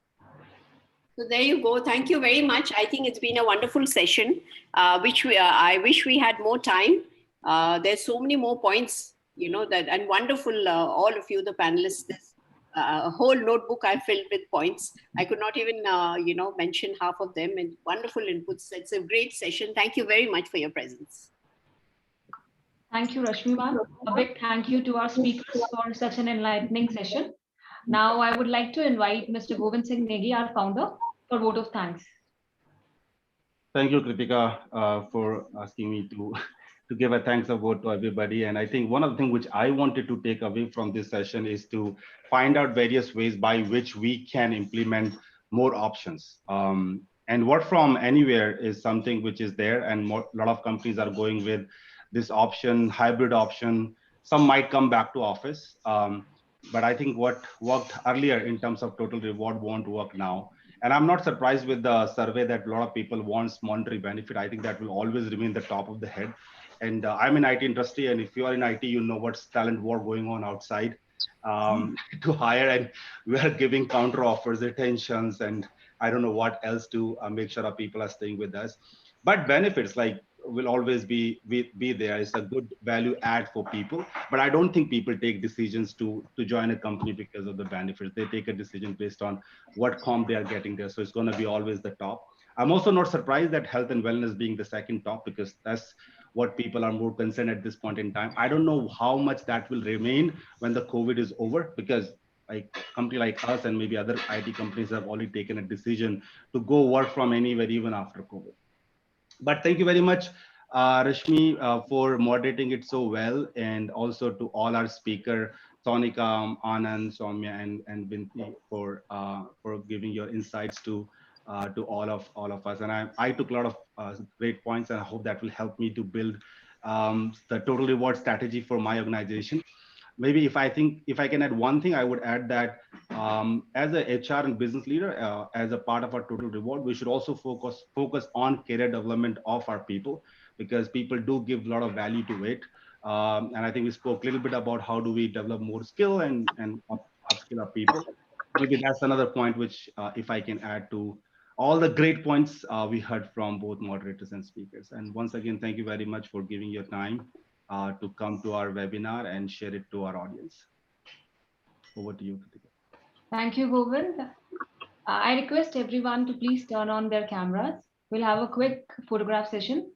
So there you go. Thank you very much. I think it's been a wonderful session, which I wish we had more time. There's so many more points, you know, that and wonderful, all of you, the panelists. This a whole notebook I filled with points. I could not even, you know, mention half of them, and wonderful inputs. It's a great session. Thank you very much for your presence. Thank you, Rashmi ma'am. A big thank you to our speakers for such an enlightening session. Now I would like to invite Mr. Govind Negi, our founder, for vote of thanks. Thank you, Kritika, for asking me to give a thanks of vote to everybody. And I think one of the things which I wanted to take away from this session is to find out various ways by which we can implement more options. And work from anywhere is something which is there, and a lot of companies are going with this option, hybrid option. Some might come back to office. But I think what worked earlier in terms of total reward won't work now. And I'm not surprised with the survey that a lot of people wants monetary benefit. I think that will always remain the top of the head. And I'm in IT industry, and if you are in IT, you know what's talent war going on outside to hire, and we are giving counter offers, retentions, and I don't know what else to make sure our people are staying with us. But benefits like will always be there. It's a good value add for people, but I don't think people take decisions to join a company because of the benefits. They take a decision based on what comp they are getting there. So it's going to be always the top. I'm also not surprised that health and wellness being the second top, because that's what people are more concerned at this point in time. I don't know how much that will remain when the COVID is over, because like a company like us and maybe other IT companies have already taken a decision to go work from anywhere even after COVID. But thank you very much, Rashmi, for moderating it so well, and also to all our speaker, Sonica, Anand, Soumya, and Vinti for giving your insights to all of us. And I took a lot of great points, and I hope that will help me to build the total reward strategy for my organization. Maybe if I can add one thing, I would add that as a HR and business leader, as a part of our total reward, we should also focus on career development of our people, because people do give a lot of value to it. And I think we spoke a little bit about how do we develop more skill and upskill our people. Maybe that's another point which, if I can add to all the great points we heard from both moderators and speakers. And once again, thank you very much for giving your time to come to our webinar and share it to our audience. Over to you, Kritika. Thank you, Govind. I request everyone to please turn on their cameras. We'll have a quick photograph session.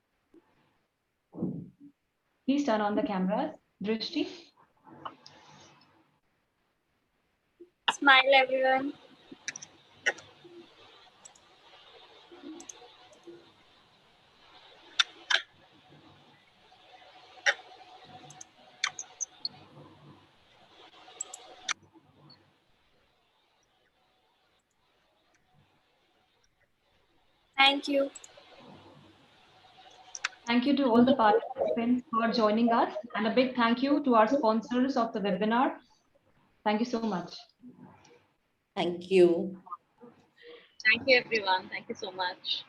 Please turn on the cameras. Drishti. Smile, everyone. Thank you. Thank you to all the participants for joining us, and a big thank you to our sponsors of the webinar. Thank you so much. Thank you. Thank you, everyone. Thank you so much.